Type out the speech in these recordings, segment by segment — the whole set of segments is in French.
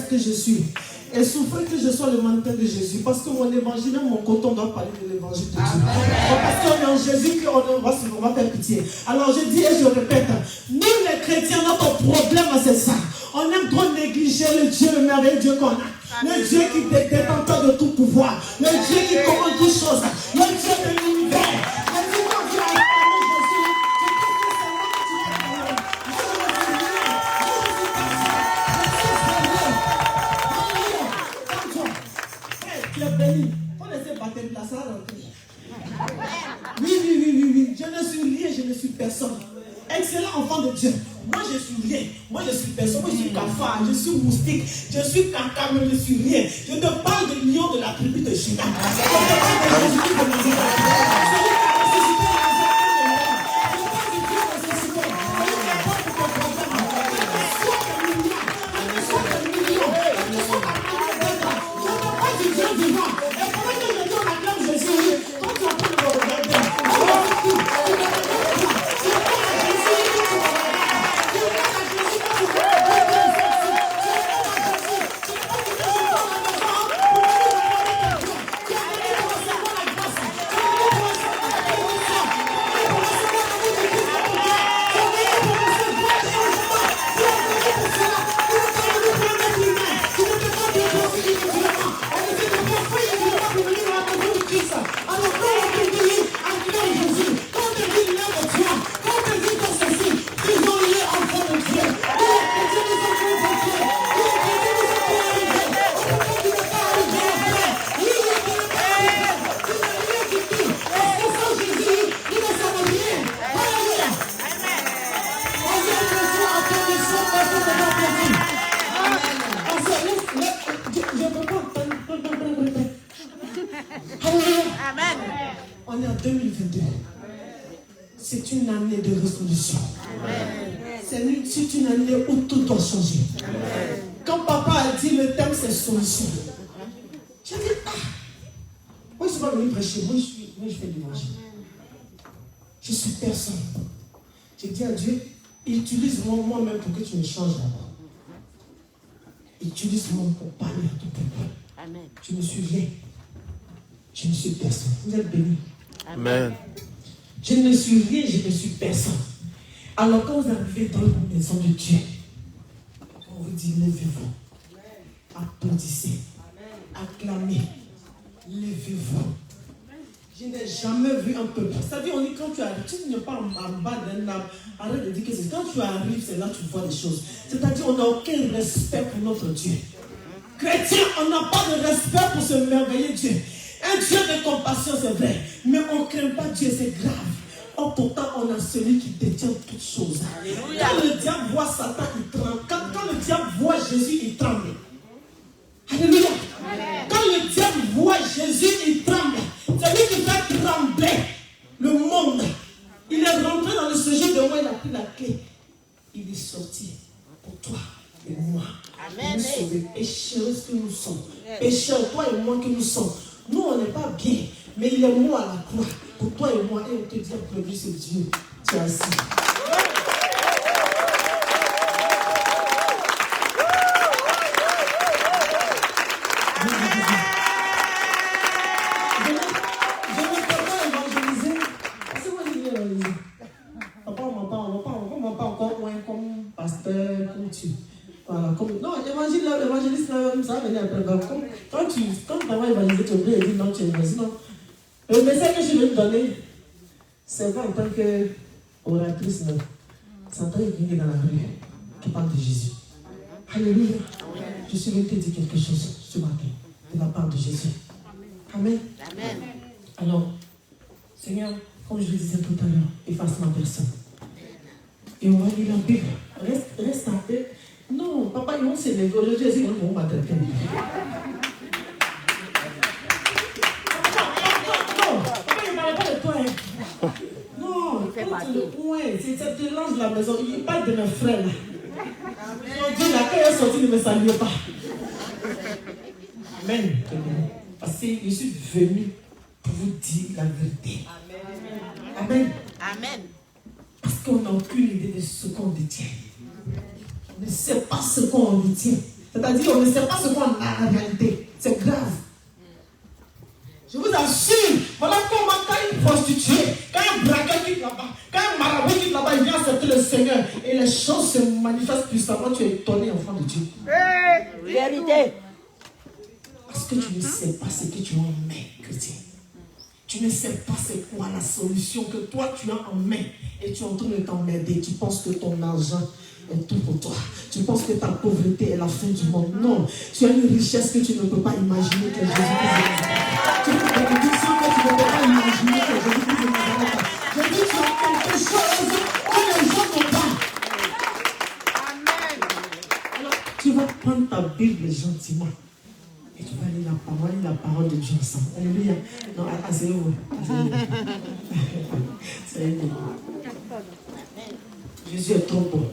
Que je suis et souffrir que je sois le mannequin de Jésus, parce que mon évangile, mon coton doit parler de l'évangile de Dieu. Parce qu'on est en Jésus qu'on va faire pitié. Alors je dis et je répète, nous les chrétiens, notre problème c'est ça. On aime trop négliger le Dieu, le merveilleux Dieu qu'on a. Le Dieu qui est détenteur de tout pouvoir, le Dieu qui commande toutes choses, le Dieu de l'univers. Oui. Je ne suis rien, je ne suis personne. Excellent enfant de Dieu. Moi, je suis rien. Moi, je suis personne. Moi, je suis cafard. Je suis moustique. Je suis caca, mais je suis rien. Je te parle de lion de la tribu de Juda. Je te parle de Jésus de Nazareth. Je ne peux pas. Amen. On est en 2022. C'est une année de résolution. C'est une année où tout doit changer. Quand papa a dit le thème c'est solution, j'ai dit moi je ne suis pas venu prêcher, moi je fais de l'évangile. Je suis personne. J'ai dit à Dieu, utilise-moi moi-même pour que tu me changes d'abord. Utilise-moi pour parler à ton peuple. Amen. Je me suis rien. Je ne suis personne. Vous êtes bénis. Amen. Je ne suis rien, je ne suis personne. Alors quand vous arrivez dans la maison de Dieu, on vous dit levez-vous, applaudissez, acclamez, levez-vous. Je n'ai jamais vu un peuple. C'est-à-dire, on dit quand tu arrives, tu n'es pas en bas d'un arbre. Arrête de dire que c'est quand tu arrives, c'est là que tu vois des choses. C'est-à-dire, on n'a aucun respect pour notre Dieu. Chrétien, on n'a pas de respect pour ce merveilleux Dieu. Un Dieu de compassion, c'est vrai. Mais on ne craint pas Dieu, c'est grave. Or, pourtant, on a celui qui détient toutes choses. Alléluia. Quand le diable voit Satan, il tremble. Quand le diable voit Jésus, il tremble. Alléluia. Amen. Quand le diable voit Jésus, il tremble. C'est lui qui fait trembler le monde. Il est rentré dans le séjour de moi, il a pris la clé. Il est sorti pour toi et moi. Amen. Nous sauver, pécheurs que nous sommes. Pécheurs, toi et moi que nous sommes. Nous, on n'est pas bien, mais il est mort à la croix pour toi et moi. Et on te dit, applaudis ce Dieu. Tu es assis. Voilà, non, l'évangéliste, ça va venir après. Quand tu vas évangéliser, tu oublies et dire non, tu es évangéliste. Non. Le message que je vais te donner, c'est pas en tant qu'oratrice, non. C'est en tant que quelqu'un dans la rue qui parle de Jésus. Alléluia. Je suis venu te dire quelque chose ce matin de la part de Jésus. Amen. Amen. Alors, Seigneur, comme je le disais tout à l'heure, efface ma personne. Et on va lire la Bible. Reste en paix. Non, papa, ils vont s'élever. Aujourd'hui, ils vont m'attraper. Non, papa, il ne parle pas de toi. Non, c'est te lance de la maison. Il parle de mes frères. Aujourd'hui, là, quand il est sorti, il ne me salue pas. Amen. Parce que je suis venu pour vous dire la vérité. Amen. Amen. Parce qu'on n'a aucune idée de ce qu'on détient. On ne sait pas ce qu'on détient. C'est-à-dire, on ne sait pas ce qu'on a en réalité. C'est grave. Je vous assure, voilà comment quand une prostituée, quand un braqueur quitte là-bas, quand un marabout quitte là-bas, il vient accepter le Seigneur et les choses se manifestent puissamment, tu es étonné, enfant de Dieu. Vérité. Parce que tu ne sais pas ce que tu as en main, chrétien. Tu ne sais pas c'est quoi la solution que toi tu as en main et tu es en train de t'emmerder. Tu penses que ton argent est tout pour toi. Tu penses que ta pauvreté est la fin du monde. Non, tu as une richesse que tu ne peux pas imaginer que Jésus-Christ. Tu as une bénédiction que tu ne peux pas imaginer que Jésus-Christ. Je dis tu as quelque chose que les gens n'ont pas. Amen. Alors tu vas prendre ta Bible gentiment. Et tu vas lire la parole de Dieu ensemble. Alléluia. Non, asseyez-vous. Jésus est trop bon.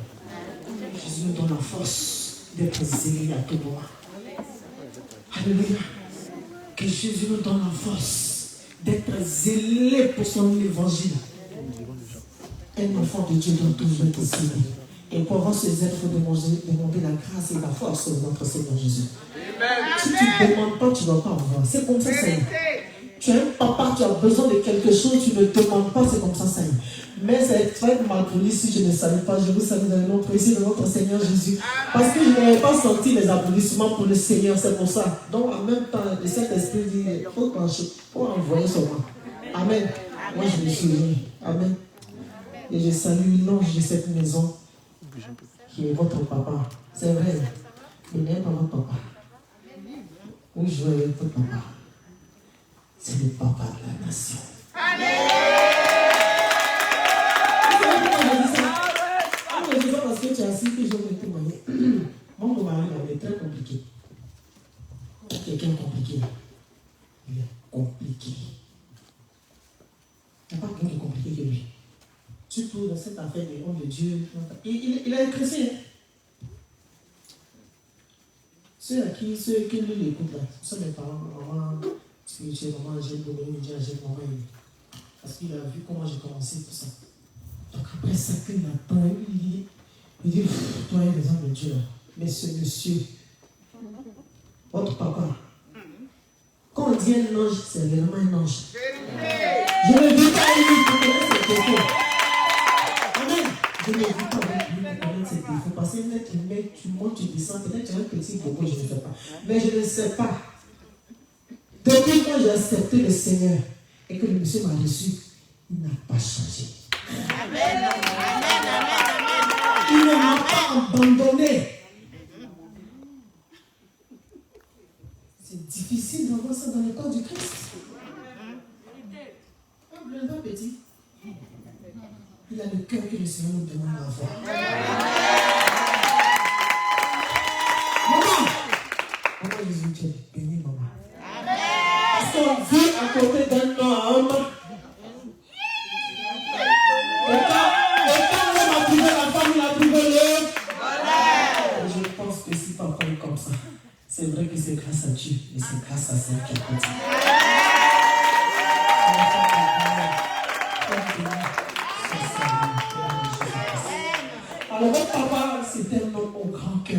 Jésus nous donne la force d'être zélé à tout moment. Alléluia. Que Jésus nous donne la force d'être zélé pour son évangile. Un enfant de Dieu doit toujours être zélé. Et pour avoir ces aides, il faut demander la grâce et la force de notre Seigneur Jésus. Si tu ne demandes pas, tu ne vas pas avoir. C'est comme ça, Seigneur. Tu es un papa, tu as besoin de quelque chose, tu ne demandes pas, c'est comme ça, Seigneur. Mais ça va être mal poli si je ne salue pas. Je vous salue dans le nom précis de notre Seigneur Jésus. Parce que je n'avais pas senti les applaudissements pour le Seigneur, c'est pour ça. Donc en même temps, le Saint-Esprit dit, il faut envoyer son nom. Amen. Moi, je me souviens. Amen. Et je salue l'ange de cette maison qui est votre papa. C'est vrai. Il n'est pas votre papa. Oui, je veux avec votre papa. C'est le papa de la nation. Amen. Parce que tu es assis que je vais témoigner. est chrétien. Ceux qui lui l'écoutent là, ce sont mes parents, maman spirituelle, maman Angèle, Dominique, Angèle, maman Élie. Parce qu'il a vu comment j'ai commencé tout ça. Donc après ça, il m'a peur, il dit, toi, il y a des hommes de Dieu là. Mais ce monsieur, votre papa, quand on dit un ange, c'est vraiment un ange. Je ne vis pas avec lui pour connaître ses défauts. Amen. Je ne vis pas avec lui pour connaître ses défauts. Parce que peut-être tu montes, tu descends, peut-être tu as un petit bobo, je ne sais pas. Mais je ne sais pas. Depuis quand j'ai accepté le Seigneur et que le monsieur m'a reçu, il n'a pas changé. Amen. Amen. Amen. Il ne m'a pas abandonné. C'est difficile d'avoir ça dans le corps du Christ. Un bleu petit. Il a le cœur que le Seigneur nous demande d'avoir. Maman Jésus, tu es béni, maman. Parce qu'on vit à côté d'un homme. Et quand l'homme a privé la femme, il a privé l'homme. Je pense que si papa est comme ça, c'est vrai que c'est grâce à Dieu, mais c'est grâce à ça qui a continué. Alors votre papa, c'était un homme au grand cœur.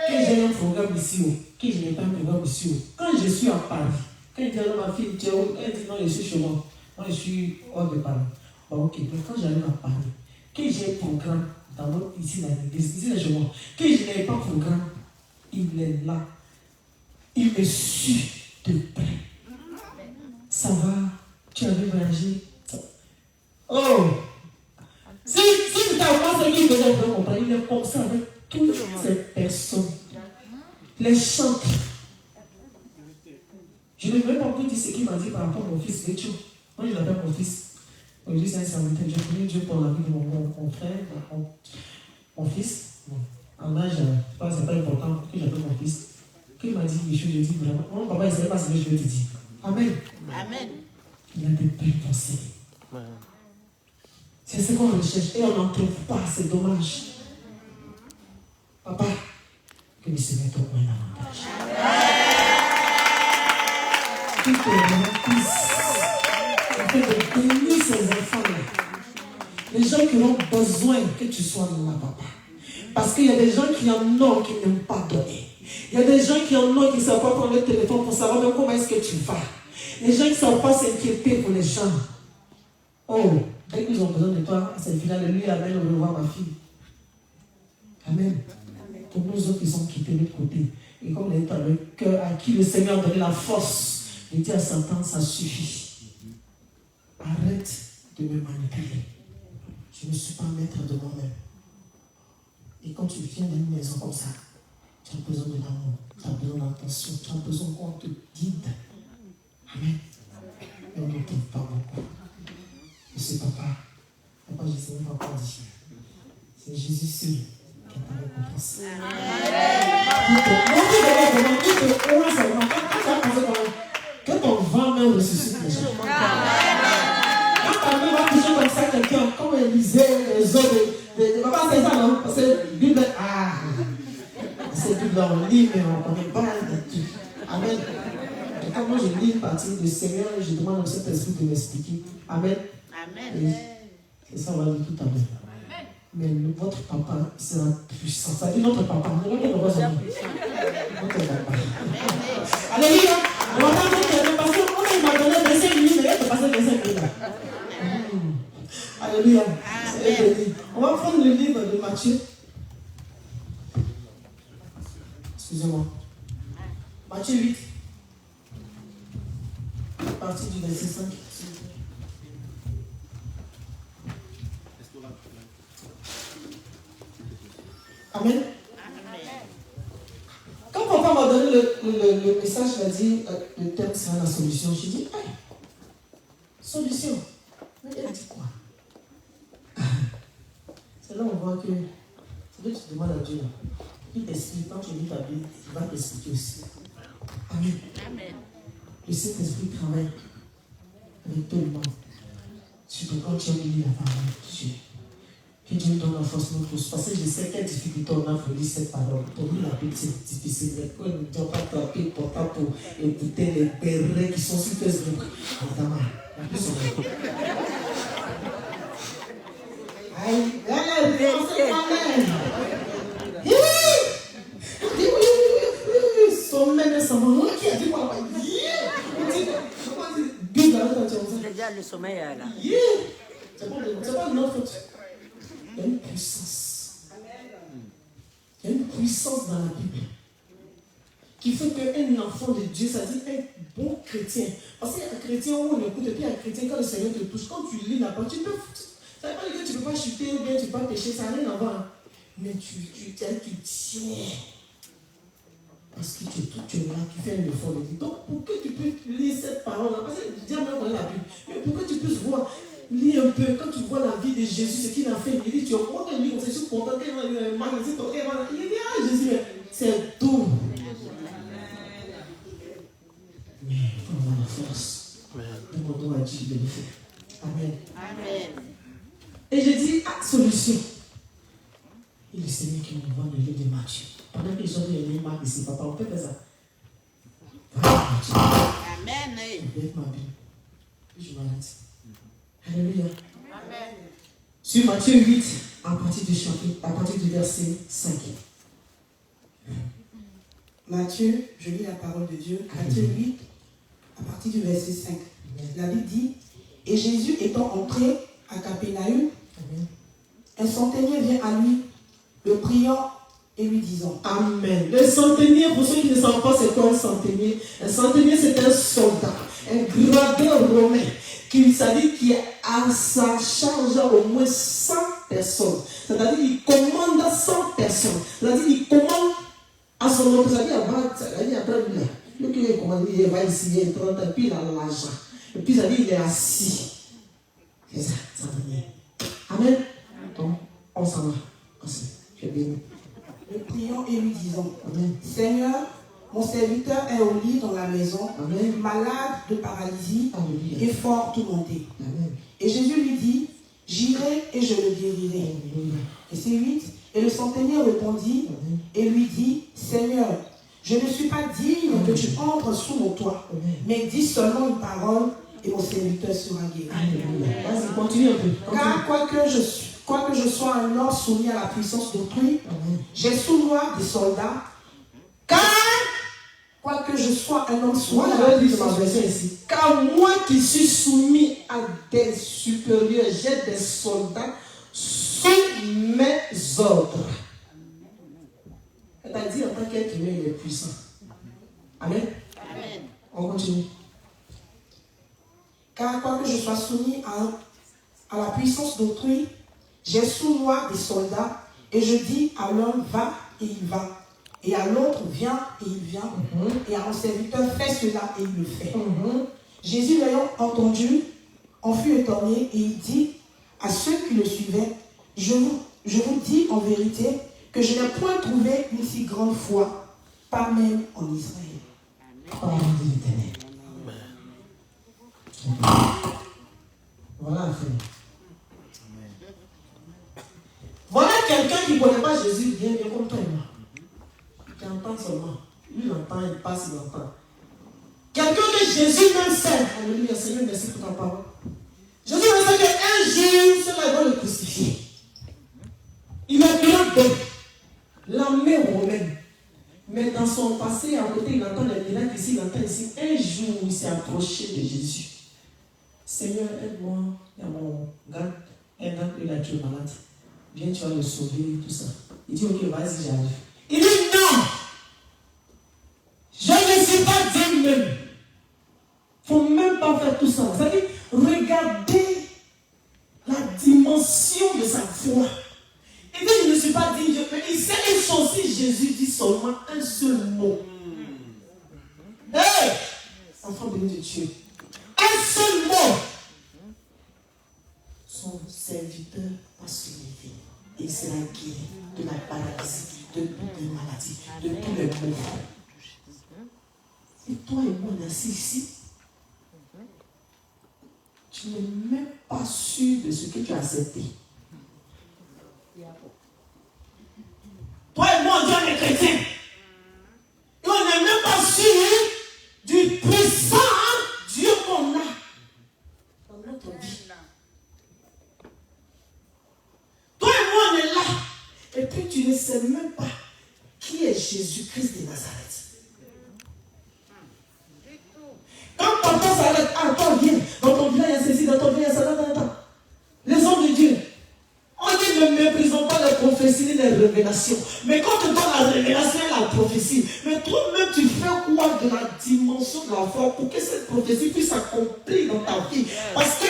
Quand j'ai un programme ici, quand je n'ai pas un programme ici, quand je suis à Paris, quand il dit à ma fille, tu es où? Elle dit non, je suis chez moi. Moi, je suis hors de Paris. Bon, ok, mais quand j'arrive à Paris, quand j'ai un programme ici dans l'église, ici là chez moi, quand je n'ai pas de programme, il est là. Il me suit de près. Ça va? Tu avais voyagé? Oh! Si tu n'as pas ce qu'il faisait vraiment comprendre, il est comme ça avec toutes ces personnes. Les chantres. Je ne vais pas vous dire ce qu'il m'a dit par rapport à mon fils Lécho. Moi, je l'appelle mon fils. Aujourd'hui, c'est un serviteur. Je prie Dieu pour la vie de mon frère, mon fils. Bon, en âge, c'est pas important que j'appelle mon fils. Qu'il m'a dit des choses, je dis vraiment. Mon papa, il ne savait pas ce que je vais te dire. Amen. Amen. Il a des belles pensées. C'est ce qu'on recherche et on n'en trouve pas, c'est dommage. Papa, que le Seigneur te prenne l'avantage. Qu'il te remplisse. Afin de bénir ces enfants-là. Les gens qui ont besoin que tu sois là, papa. Parce qu'il y a des gens qui en ont qui n'aiment pas donner. Il y a des gens qui en ont qui ne savent pas prendre le téléphone pour savoir même comment est-ce que tu vas. Les gens qui ne savent pas s'inquiéter pour les gens. Oh, dès qu'ils ont besoin de toi, c'est le final de lui, amen, on veut voir ma fille. Amen. Pour nous autres qui sont quittés de l'autre côté. Et comme on est dans le cœur à qui le Seigneur a donné la force de dire à Satan, ça suffit. Arrête de me manipuler. Je ne suis pas maître de moi-même. Et quand tu viens d'une maison comme ça, tu as besoin de l'amour, tu as besoin d'attention, tu as besoin qu'on te guide. Amen. Et on ne trouve pas beaucoup. Et c'est papa, je ne sais même pas quoi dire. C'est Jésus seul qui a ta récompense. Que ton vent même ressuscite les gens. Quand ta mère va toucher comme ça quelqu'un, comme Élisée, les autres, papa, c'est ça, non? Parce que Bible, c'est Bible, on lit, mais on ne connaît pas tout. Amen. Et quand moi je lis une partie du Seigneur, je demande au Saint-Esprit de m'expliquer. Amen. Amen. Et ça, on va dire tout à l'heure. Mais votre papa sera puissant. Ça dit notre papa. Notre papa. Alléluia. On va pas dire parce qu'on m'a donné 25 minutes, mais il faut passer 25 minutes. Alléluia. On va prendre le livre de Matthieu. Excusez-moi. Matthieu 8. Partie du verset 5. Amen. Quand papa m'a donné le message, il a dit le thème sera la solution. J'ai dit, hey, solution. Mais elle dit quoi? C'est là où on voit que c'est que tu demandes à Dieu. Il t'explique, quand tu lis ta Bible, il va t'expliquer aussi. Amen. Amen. Le Saint-Esprit travaille avec tout le monde. Surtout quand tu as lu la parole de Dieu. Que Dieu nous donne la force, nous tous. Parce que je sais quelle difficulté on a pour lire cette parole. Pour lire la Bible, c'est difficile. Mais quand nous ne devons pas taper portable pour écouter les bérets qui sont sur Facebook. Madame, la plus on aïe, son mène, ça m'a qui a dit quoi? Déjà le sommeil est là. C'est pas notre faute. Il y a une puissance. Il y a une puissance dans la Bible qui fait qu'un enfant de Dieu, ça dit un bon chrétien. Parce qu'il y a un chrétien où on écoute, et puis il y a un chrétien quand le Seigneur te touche. Quand tu lis la parole, tu peux. Ça ne veut pas dire que tu ne peux pas chuter ou bien tu ne peux pas pécher, ça n'a rien à voir. Mais tu tiens. Parce que tu es là, tu fais un effort de dire. Donc, pour que tu puisses lire cette parole-là, parce que je dis même dans la Bible, mais pour que tu puisses voir, lis un peu, quand tu vois la vie de Jésus, ce qu'il a fait, il dit, tu es content, il dit, je suis content, il dit, Jésus, c'est tout. Mais il faut avoir la force. Demandons à Dieu de le faire. Amen. Amen. Et je dis, solution. Et le Seigneur qui m'envoie dans le livre de Matthieu. Pendant que les gens viennent Marc ici, papa, on peut faire ça. Amen. Je vais mettre ma Bible. Puis je m'arrête. Alléluia. Amen. Sur Matthieu 8, à partir du chapitre, à partir du verset 5. Matthieu, je lis la parole de Dieu. Matthieu 8, à partir du verset 5. La Bible dit, et Jésus étant entré à Capernaum, un centenier vient à lui, le priant et lui disant. Amen. Le centenier, pour ceux qui ne savent pas c'est quoi un centenier, c'est un soldat, un gradeur romain, qui a sa charge au moins 100 personnes. C'est-à-dire qu'il commande 100 personnes. C'est-à-dire qu'il commande à son nom. C'est-à-dire après lui, il commande, il va ici, il est 30 et puis il a l'argent. Et puis ça dit il est assis. C'est ça, centenier. Amen. Donc, on s'en va. Je vais bénir. Le priant et lui disant. Amen. Seigneur, mon serviteur est au lit dans la maison, Amen. malade de paralysie. Alléluia. Et fort tourmenté. Amen. Et Jésus lui dit, j'irai et je le guérirai. Alléluia. Et c'est 8. Et le centenier répondit Amen. et lui dit, Seigneur, je ne suis pas digne que tu entres sous mon toit, Amen. mais dis seulement une parole et mon serviteur sera guéri. Alléluia. Vas-y, continue un peu. Car quoique je sois un homme soumis à la puissance d'autrui, Amen. j'ai sous moi des soldats. Car quoique je sois un homme soumis Moi, à la je vais lire ma puissance version ici. Car moi qui suis soumis à des supérieurs, j'ai des soldats sous mes ordres. C'est-à-dire, en tant qu'être humain, il est puissant. Amen. Amen. On continue. Car quoique je sois soumis à la puissance d'autrui, j'ai sous moi des soldats, et je dis à l'un va et il va, et à l'autre viens et il vient, et à mon serviteur fais cela et il le fait. Jésus l'ayant entendu, en fut étonné et il dit à ceux qui le suivaient, je vous dis en vérité que je n'ai point trouvé une si grande foi, pas même en Israël. Parole de l'Éternel. Voilà la fin. Voilà quelqu'un qui ne connaît pas Jésus bien comme toi et moi. Qui entend seulement. Lui, il entend, il passe, il entend. Quelqu'un que Jésus même sait. Alléluia, Seigneur, merci pour ta parole. Jésus même sait qu'un jour, cela va le crucifier. Il a bien donné l'armée romaine. Mais dans son passé, à côté, il entend les miracles ici, il entend ici. Un jour, il s'est approché de Jésus. Seigneur, aide-moi. Il y a mon gars, un gars qui est malade. Viens, tu vas le sauver, tout ça. Il dit, ok, vas-y, j'arrive. Il dit, non! Je ne suis pas digne même. Il ne faut même pas faire tout ça. C'est-à-dire, regardez la dimension de sa foi. Il dit, je ne suis pas digne. Mais il sait une chose, si Jésus dit seulement un seul mot. Hey! Enfant béni de Dieu. Un seul mot. Son serviteur va se lever. Il sera guéri de la paralysie, de toutes les maladies, de tous les maux. Et toi et moi, on est assis ici. Tu n'es même pas sûr de ce que tu as accepté. Toi et moi, on est chrétiens. Et on n'est même pas sûr du puissant Dieu qu'on a dans notre vie. Toi et moi, on est là. Et puis tu ne sais même pas qui est Jésus-Christ de Nazareth. Quand papa s'arrête, ah, toi viens, dans ton village il y a ceci, dans ton village il y a ça, attends. Les hommes de Dieu, on dit ne méprisons pas les prophéties ni les révélations. Mais quand tu donnes la révélation et la prophétie, mais toi-même tu fais quoi de la dimension de la foi pour que cette prophétie puisse s'accomplir dans ta vie? Parce que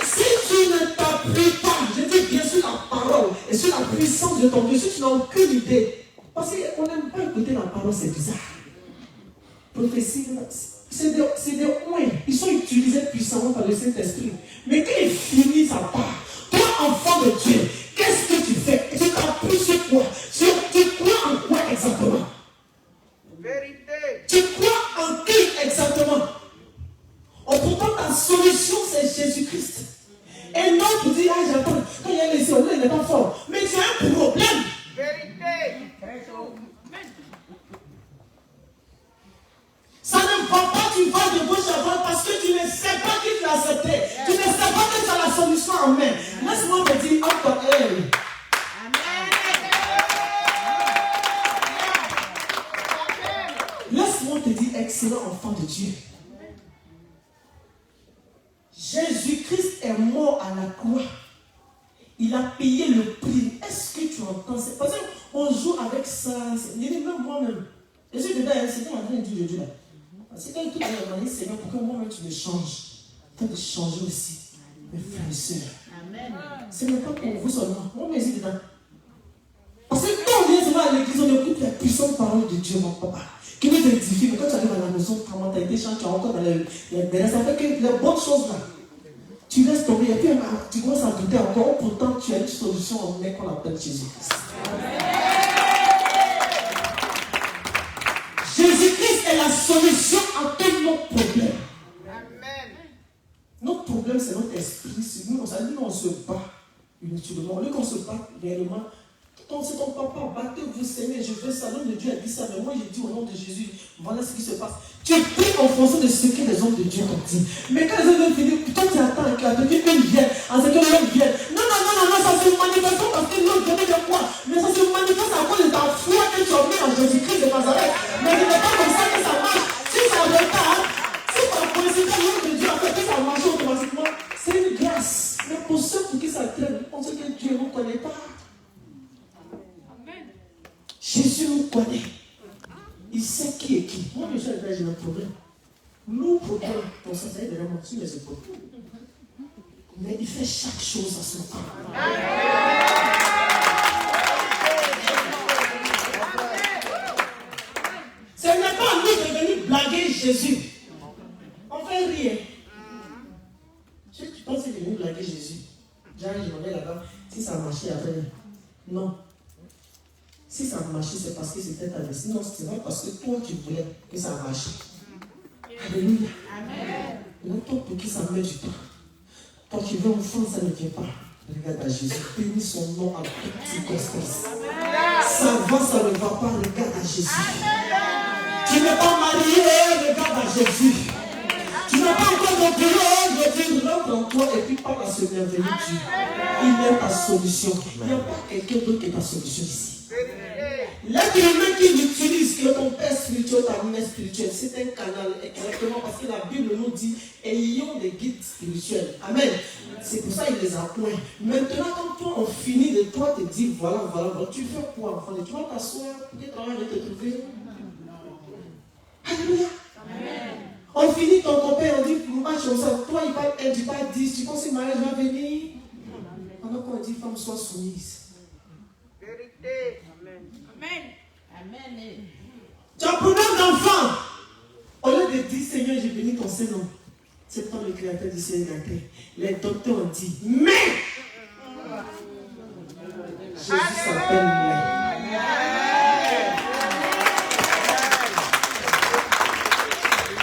si tu ne t'appuies pas, je dis bien sur la parole et sur la puissance de ton Dieu, si tu n'as aucune idée, parce qu'on n'aime pas écouter la parole, c'est bizarre. Prophétie, c'est des oins. Ils sont utilisés puissamment par le Saint-Esprit. Mais quand il finit sa part, toi, enfant de Dieu, qu'est-ce que tu fais? Tu t'appuies sur quoi? Tu crois en quoi exactement? Vérité. Tu crois en qui exactement? Oh, pourtant, ta solution, c'est Jésus-Christ. Et non pour dire, ah, j'attends. Quand il y a les yeux, il n'est pas fort. Mais tu as un problème. Vérité. Ça ne va pas, tu vas de gauche à droite parce que tu ne sais pas qui tu as accepté. Tu ne sais pas que tu as la solution en main. Laisse-moi te dire encore, hey. Laisse-moi te dire, excellent enfant de Dieu. Jésus-Christ est mort à la croix. Il a payé le prix. Est-ce que tu entends ça? Parce qu'on joue avec ça. Je dis même moi-même. Je suis dedans, c'est en train de dire de Dieu là. C'est quand tout à l'heure, Seigneur, pour que moi-même tu me changes. Tu as de changer aussi, mes frères et sœurs. Amen. Ce n'est pas pour vous seulement. Moi, mais c'est dedans. Parce que quand on vient seulement à l'église, on écoute la puissante parole de Dieu, mon papa, qui nous édifie. Mais quand tu arrives à la maison, comment tu as été changé, tu as encore dans les bénéfices. Ça fait que les bonnes choses là, tu laisses tomber. Et puis tu commences à douter encore. Pourtant, tu as une solution en mec qu'on appelle Jésus-Christ. Jésus-Christ est la solution à tous nos problèmes. Amen. Notre problème, c'est notre esprit. Nous, on se bat inutilement. Au lieu qu'on se bat réellement, c'est ton papa, battez-vous, Seigneur, je veux ça. L'homme de Dieu a dit ça, mais moi, j'ai dit au nom de Jésus, voilà ce qui se passe. Tu pries en fonction de ce que les hommes de Dieu t'ont dit. Mais quand les hommes viennent, toi, tu attends que la petite vienne, en ce que l'homme vienne. Non, ça se manifeste pas parce que l'homme vient de quoi? Mais ça se manifeste à cause de ta foi que tu as mis en Jésus-Christ de Nazareth. Mais ce n'est pas comme ça que ça marche. Si ça retarde, si par coïncidence, l'homme de Dieu a fait que ça marche automatiquement, c'est une grâce. Mais pour ceux pour qui ça traîne, on sait que Dieu ne connaît pas. Jésus nous connaît. Il sait qui est qui. Moi, je suis j'ai un problème. Nous, problème, pour ça, ça y est, déjà monté mes épaules. Mais il fait chaque chose à son temps. Ce n'est pas à nous de venir blaguer Jésus. On fait rire. Tu penses que je vais blaguer Jésus? J'arrive, je vais là-bas. Si ça a marché après. Non. Si ça a marché, c'est parce que c'était ta destinée. Non, c'est pas parce que toi tu voulais que ça a marché. Alléluia. Amen. Non, toi pour qui ça met du temps. Toi tu veux enfant, ça ne vient pas. Regarde à Jésus. Bénis son nom à toute circonstance. Ça va, ça ne va pas. Regarde à Jésus. Amen. Tu n'es pas marié, regarde à Jésus. Tu n'as pas encore ton boulot, je dis rentre en toi et puis parle à ce merveilleux Dieu. Il est ta solution. Il n'y a pas quelqu'un d'autre qui est ta solution ici. L'être humain qui l'utilise, que ton père spirituel, ta mère spirituelle, c'est un canal exactement parce que la Bible nous dit ayons des guides spirituels. Amen. C'est pour ça qu'il les a points. Maintenant, quand toi on finit de toi te dire voilà, tu fais quoi enfant? Tu vas t'asseoir, quel travail va te trouver? Alléluia. Amen. On finit ton copain, on dit match comme ça. Toi il parle 1, tu parles 10, tu penses que le mariage va venir? Pendant qu'on dit femme soit soumise. Vérité. Amen. Amen. Tu as un problème d'enfant. Au lieu de dire Seigneur, j'ai béni ton Saint-Nom. C'est toi le créateur du ciel et de la terre. Les docteurs ont dit mais Jésus s'appelle mais.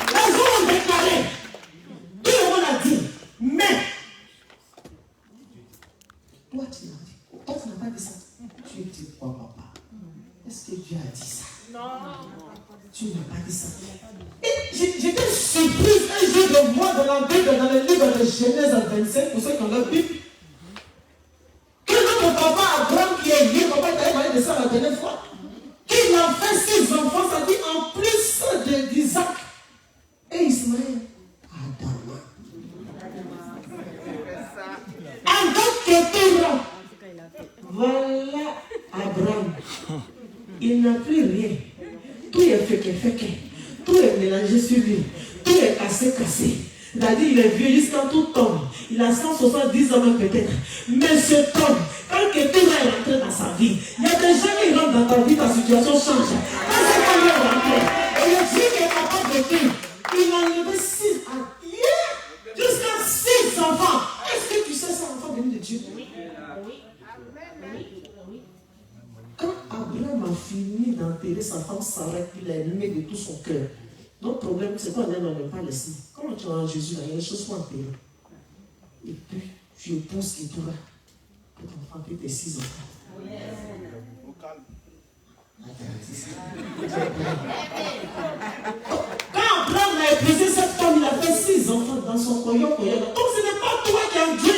Les gens ont déclaré. Tout le monde a dit mais Toi, tu l'as dit. Toi, tu n'as pas dit ça. Tu dis quoi, papa? Est-ce que Dieu a dit ça? Non. Tu n'as pas dit ça. Et j'étais surprise un jour de voir dans la Bible, dans le livre de Genèse 25, pour ceux qui ont la Bible, que notre papa Abraham qui est vieux, papa t'avait parlé de ça la dernière fois, qu'il a fait 6 enfants, ça dit en plus d'Isaac et Ismaël. Adama. Avec Ketura. Voilà Abraham. Il n'a plus rien. Tout est fait. Tout est mélangé sur lui. Tout est cassé. C'est-à-dire, il est vieux jusqu'à tout tombe. Il a 170 ans même peut-être. Mais cet homme, quand quelqu'un est rentré dans sa vie, il y a des gens qui rentrent dans ta vie, ta situation change. Quand c'est quand il est rentré, et le Dieu qui est capable de tout, il a enlevé 6 ans. Jusqu'à 6 enfants. Est-ce que tu sais ces enfants venus de Dieu? Oui. Quand Abraham a fini d'enterrer sa femme Sarah, il a aimé de tout son cœur. Notre problème, c'est qu'on n'aime pas les signes. Quand tu as en Jésus, là, il y a des choses sont enterrées. Et puis, tu épouses qui pourra pour ton enfant, tes 6 enfants. Quand Abraham a épousé cette femme, il a fait 6 enfants dans son royaume. Donc ce n'est pas toi qui as Dieu.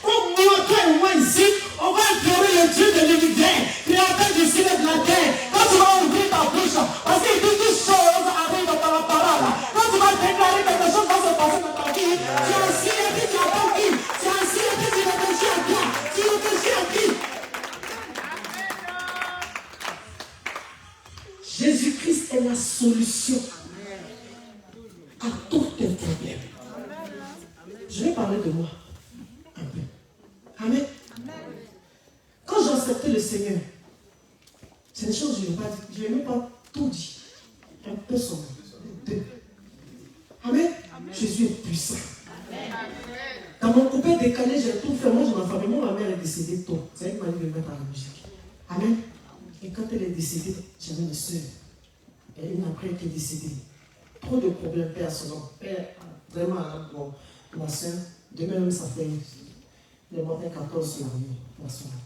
Comme moi, toi et moi ici, on va implorer le Dieu de l'univers, créateur du ciel et de la terre. Quand tu vas ouvrir ta bouche, parce qu'il dit toutes choses arrivent dans la parole. Quand tu vas déclarer quelque chose va se passer dans ta vie, tu as assis et puis tu as pas qui. Tu as assis et puis tu réfléchis à toi. Tu réfléchis à qui? Jésus-Christ est la solution à tous tes problèmes. Je vais parler de moi un peu. Amen. Quand j'ai accepté le Seigneur, c'est des choses que je n'ai pas dit. Je n'ai même pas tout dit. Un peu seulement. Amen. Jésus est puissant. Dans mon coupé décalé, j'ai tout fait. Moi, j'ai ma famille. Moi, ma mère est décédée tôt. C'est elle qui m'a dit de mettre à la musique. Amen. Et quand elle est décédée, j'avais une soeur. Et une après elle est décédée. Trop de problèmes personnels. Père, vraiment, ma soeur, demain même, ça fait le matin 14 sur la nuit. Personnel.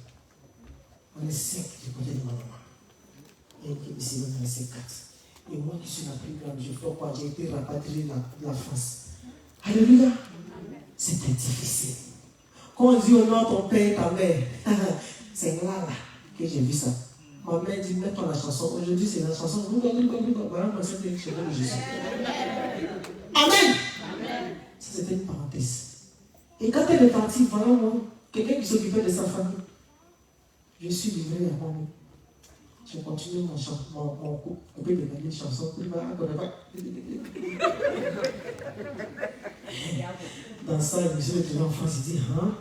On est 5 du côté de ma maman. Et qui est décédée, on est 4. Et moi qui suis la plus grande, je fais quoi? J'ai été rapatrié de la France. Alléluia. C'était difficile. Quand on dit au nom ton père et ta mère, c'est là que j'ai vu ça. Ma mère dit, mets-toi la chanson. Aujourd'hui, c'est la chanson. Voilà, c'était une chanson de Jésus. Amen. Ça, c'était une parenthèse. Et quand elle est partie, voilà, moi, quelqu'un qui s'occupait de sa famille, je suis livré à moi-même. Je continue mon coupé de ma chanson. Dans ça, je me suis retrouvé en France, je dis, hein?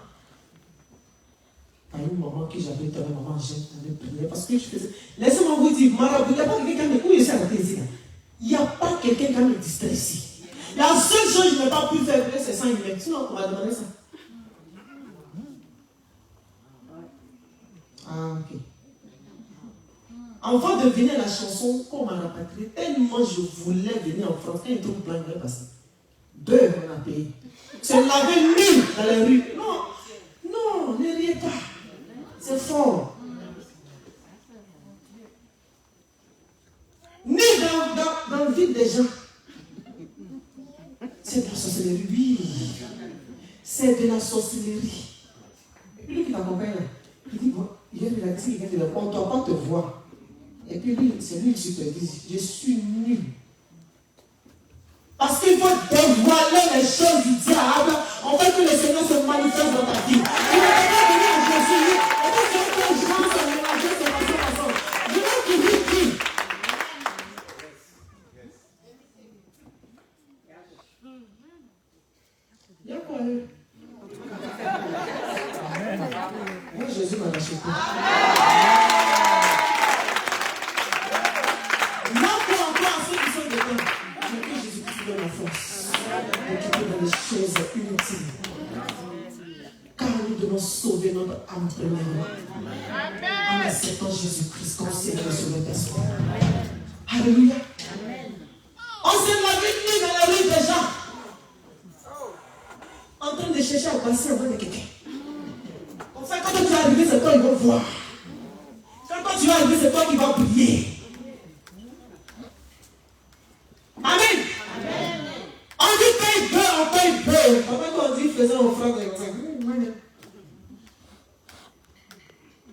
À un moment que j'avais été avec maman, j'avais prié parce que je faisais. Laissez-moi vous dire, marabout, il n'y a pas quelqu'un qui me. Où je suis arrêté ici? Il n'y a pas quelqu'un qui me distrait ici. La seule chose que je n'ai pas pu faire, c'est ça, sinon on m'a demandé ça. Ah, ok. Avant de venir à la chanson, qu'on m'a rapatrié, tellement je voulais venir en France, quand il y a un plan qui est passé. 2, on a payé. C'est laver nu dans les rues. Non, ne riez pas. C'est fort. Ni dans le vide des gens. C'est de la sorcellerie. Oui. C'est de la sorcellerie. Et puis lui qui t'accompagne là, il dit, bon, il vient de la dire, il vient de la on ne doit pas te voir. Et puis lui, c'est lui qui supervise. Je suis nul. Parce qu'il faut dévoiler les choses du diable. On veut que le Seigneur se manifeste dans ta vie. Tu ne peux pas venir à Jésus. Et puis tu veux que les gens se mélangent, se façon. Je veux qu'il lui prie. Il y a quoi eux? Moi, Jésus m'a racheté. Car nous devons sauver notre âme premièrement. En acceptant Jésus-Christ comme Seigneur sur les personnes. Alléluia. On s'est lavé nu dans la rue déjà. En train de chercher à passer avant de quelqu'un. On Ça, quand tu vas arriver, c'est toi qui vas voir. Quand tu vas arriver, c'est toi qui vas briller. Amen. Amen. On dit paye peu, on paye peu. Après qu'on dit faisons offrande,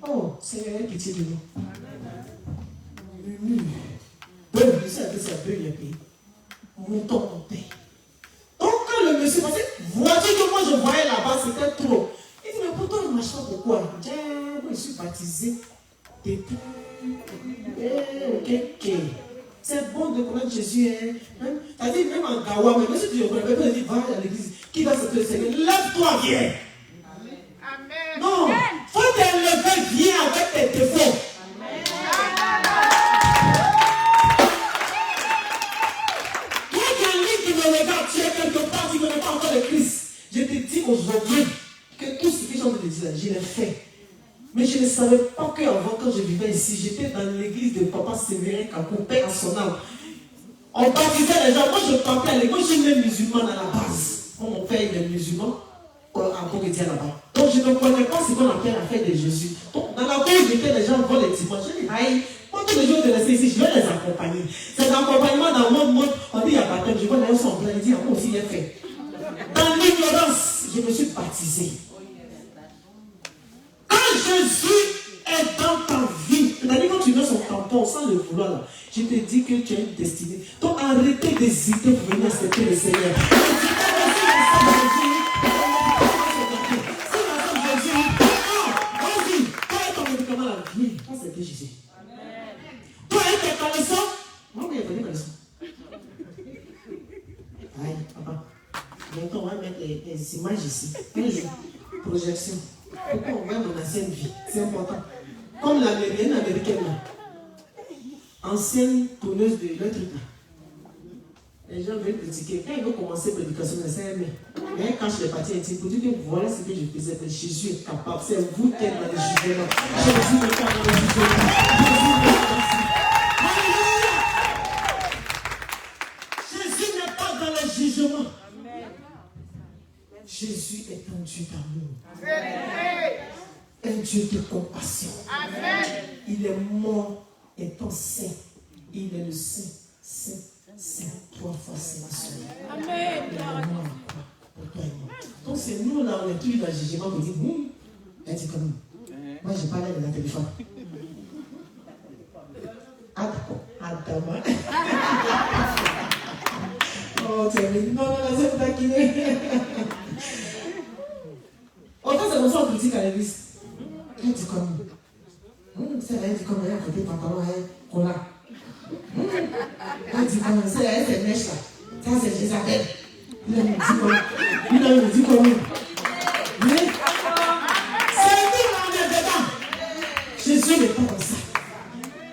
oh, Seigneur, aie pitié de nous. Peu, c'est un peu, il y a payé. Montons, on paye. Donc, quand le monsieur, parce que voiture que moi je voyais là-bas, c'était trop. Il dit, mais pourtant, il marche pas pourquoi? Moi, je suis baptisé depuis. Ok. C'est bon de connaître Jésus. T'as dit, même en Gawa, mais si tu ne connais pas, il dit, va à l'église. Qui va se faire Seigneur? Lève-toi, viens. Amen. Non, faut t'élever, viens avec tes défauts. Tu es quelque part, tu ne connais pas encore le Christ. Je te dis aujourd'hui que tout ce que j'ai envie de dire, je l'ai fait. Mais je ne savais pas qu'avant, quand je vivais ici, j'étais dans l'église de Papa Sévérin Kakou, Père à son âme. On baptisait les gens. Moi, je partais à l'église. Moi, je suis même musulman à la base. Mon père, il est musulman à Bourguédia là-bas. Donc, je ne connais pas ce qu'on appelle la fête de Jésus. Donc, dans la rue, j'étais, les gens vont les dimanches. Je dis, aïe. Moi, tous les jours de rester ici, je vais les accompagner. C'est l'accompagnement dans mon monde. On dit, il y a baptême. Je vois les gens sont pleins. Il dit, moi aussi, il est fait. Dans l'ignorance, je me suis baptisé. Quand Jésus est dans ta vie, c'est-à-dire quand tu mets son tampon sans le vouloir, là, je te dis que tu as une destinée. Donc, arrêtez d'hésiter pour venir accepter le Seigneur. Oui, ça c'était Jésus. Toi, avec tes connaissances, moi, il y a pas de connaissances. Aïe, papa. Maintenant, on va mettre les images ici. Un jour, projection. Pourquoi on voit mon ancienne vie? C'est important. Comme l'américaine là. Ancienne tourneuse de le truc là. Les gens veulent critiquer. Quand ils vont commencer la prédication, c'est aimé. Mais quand je suis parti intime, pour dire que voilà ce que je faisais, que Jésus est capable. C'est vous qui êtes dans le jugement. Jésus n'est pas dans le jugement. Jésus n'est pas dans le jugement. Jésus est un Dieu d'amour. Un Dieu de compassion. Amen. Il est mort étant saint. Il est le saint, saint. C'est 3 fois c'est ma soeur. Amen. Pour toi et moi. Donc c'est nous là, on est tous dans le jugement, on dit, elle dit comme moi je parlais de la téléphone. Adama. Oh, tu as dit, non, c'est pour taquiner. Autant c'est comme ça on critique à l'église. Elle dit comme, elle dit comme, elle a côté pantalon, elle cola. Elle dit comme, c'est mèche là. Ça c'est Jézabel. Il a me dit comme, c'est nous là, on est dedans. Jésus n'est pas comme ça.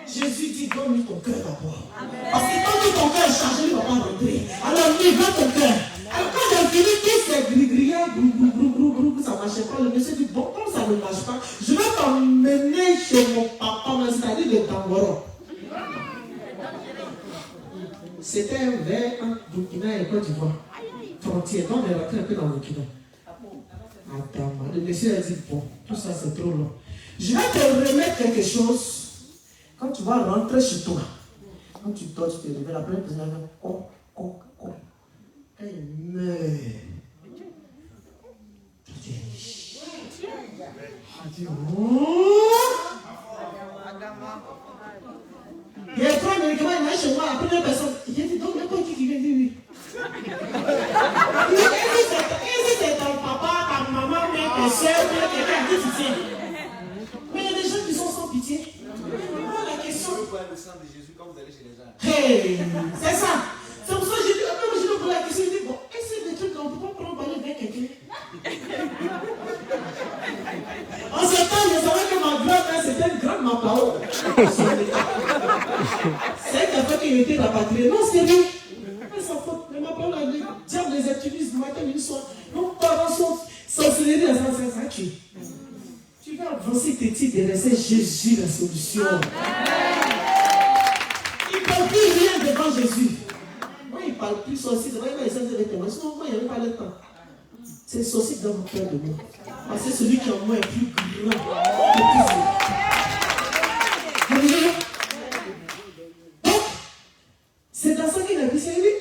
Jésus dit, donne-lui ton cœur d'abord. Parce que quand ton cœur est chargé, il ne va pas rentrer. Alors livre ton cœur. Alors quand j'ai fini tous ces gris-grillés, ça ne marchait pas, le monsieur dit, bon, comme ça ne marche pas, je vais t'emmener chez mon papa, c'est-à-dire le Tangoro. C'était un verre entre Burkina et Côte d'Ivoire. Frontière, donc on est rentré un peu dans le Burkina. Attends, le monsieur a dit, bon, tout ça c'est trop long. Je vais te remettre quelque chose. Quand tu vas rentrer chez toi, quand tu dors, tu te réveilles, la première personne va dire, elle meurt. Tu dis, il y a 3 médicaments, il y a chez moi, la première personne. J'ai dit, donc, n'importe qui vient dire oui. Et si c'est ton papa, ta maman, tes soeurs, quelqu'un qui tu tiens. Mais il y a des gens qui sont sans pitié. La question. Vous pouvez le sang de Jésus quand vous allez chez les gens. Hey, c'est ça. C'est pour ça que j'ai dit, je lui pose la question, je dis, bon, est-ce que c'est des trucs qu'on ne peut pas prendre parler avec quelqu'un? En ce temps, je savais que ma grand-mère, c'était une grande mapao. C'est elle qui a fait qu'il était rapatrié. Non, c'est lui. Mais sans faute. Mais ma parole, le diable les utilise matin, midi, soir. Nos parents sont sorcelleries à ça tue. Tu vas avancer tes titres et laisser Jésus la solution. Il ne parle plus rien devant Jésus. Moi, il ne parle plus sorcier. C'est vrai qu'il y a des avec moi. Sinon, moi, il n'y avait pas le temps. C'est sorcier dans mon cœur de moi. Parce que celui qui est en moi est plus grand. Donc, c'est dans ça qu'il a dit, il dit,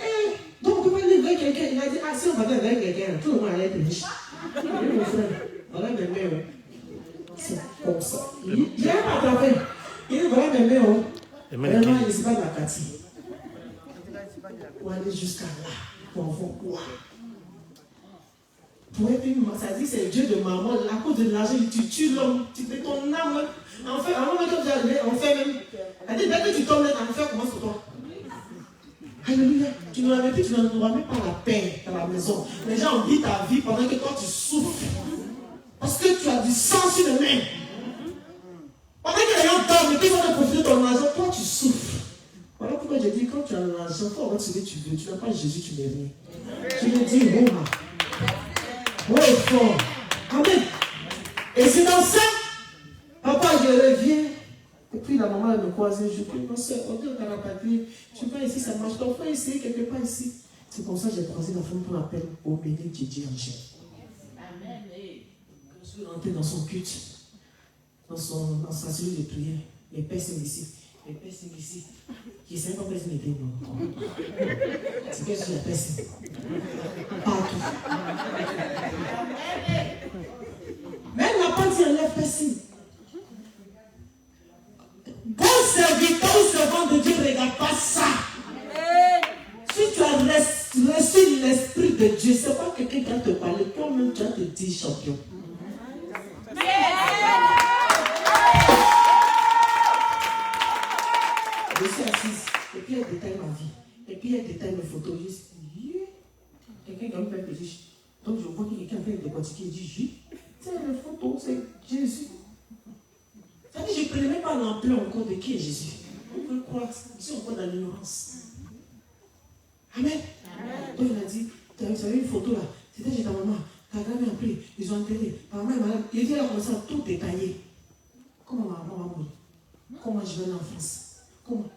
donc on peut livrer quelqu'un. Il a dit, ah, si on va aller avec quelqu'un, tout le monde allait être riche. Oui, mon frère, voilà mes mains. C'est comme ça. Il n'a pas attrapé. Il dit, voilà mes mains. Vraiment, il ne sait pas de la quartier. Pour aller jusqu'à là, pour avoir quoi? Pour être une, ça dit c'est Dieu de maman, à cause de l'argent, tu tues l'homme, tu fais ton âme. En fait, avant même on fait même. Elle dit, dès que tu tombes, l'enfer commence pour toi. Alléluia. Tu ne l'avais plus, tu n'auras même pas la paix dans la maison. Les gens vivent ta vie pendant que toi tu souffres. Parce que tu as du sang sur les mains. Pendant que les gens dorment, et puis ils vont te profiter de ton argent, toi tu souffres. Voilà pourquoi je dis, quand tu as l'argent, il faut avoir ce que tu veux. Tu n'as pas Jésus, tu n'es rien. Tu me dis, Roma. Oui, fort. Amen. Et c'est dans ça, papa, je reviens. Et puis la maman, elle me croise un jour. Ma soeur, on dit dans la patrie, tu vas ici, ça marche. Ton frère ici, quelque part ici. C'est pour ça que j'ai croisé la femme qu'on appelle Obéné Djidji Angèle. Amen. Quand je suis rentré dans son culte, dans sa cellule de prière, les pères sont ici. Les pères sont ici. Je ne sais pas pourquoi ils n'étaient pas. C'est que je l'appelle ça. Partout. Mais elle n'a pas dit enlève personne. Bon serviteur ou servant de Dieu, ne regarde pas ça. Si tu as reçu l'esprit de Dieu, ce n'est pas quelqu'un qui va te parler. Toi-même, tu vas te dire champion. Je suis assise, et puis elle détaille ma vie. Et puis elle détaille mes photos. Je dis, quelqu'un qui a me fait petit. Donc je vois que quelqu'un fait décortiquer. Il dit, c'est les photos, c'est Jésus. Ça dit, je ne prenais même pas l'ampleur encore de qui est Jésus. On peut le croire, ils sont encore dans l'ignorance. Amen. Donc il a dit, tu as vu une photo là, c'était chez ta maman, ta grand-mère a pris, ils ont enterré, ta maman est malade. Il dit, elle a commencé à tout détailler. Comment ma maman va mourir? Comment je vais aller en France? Comment?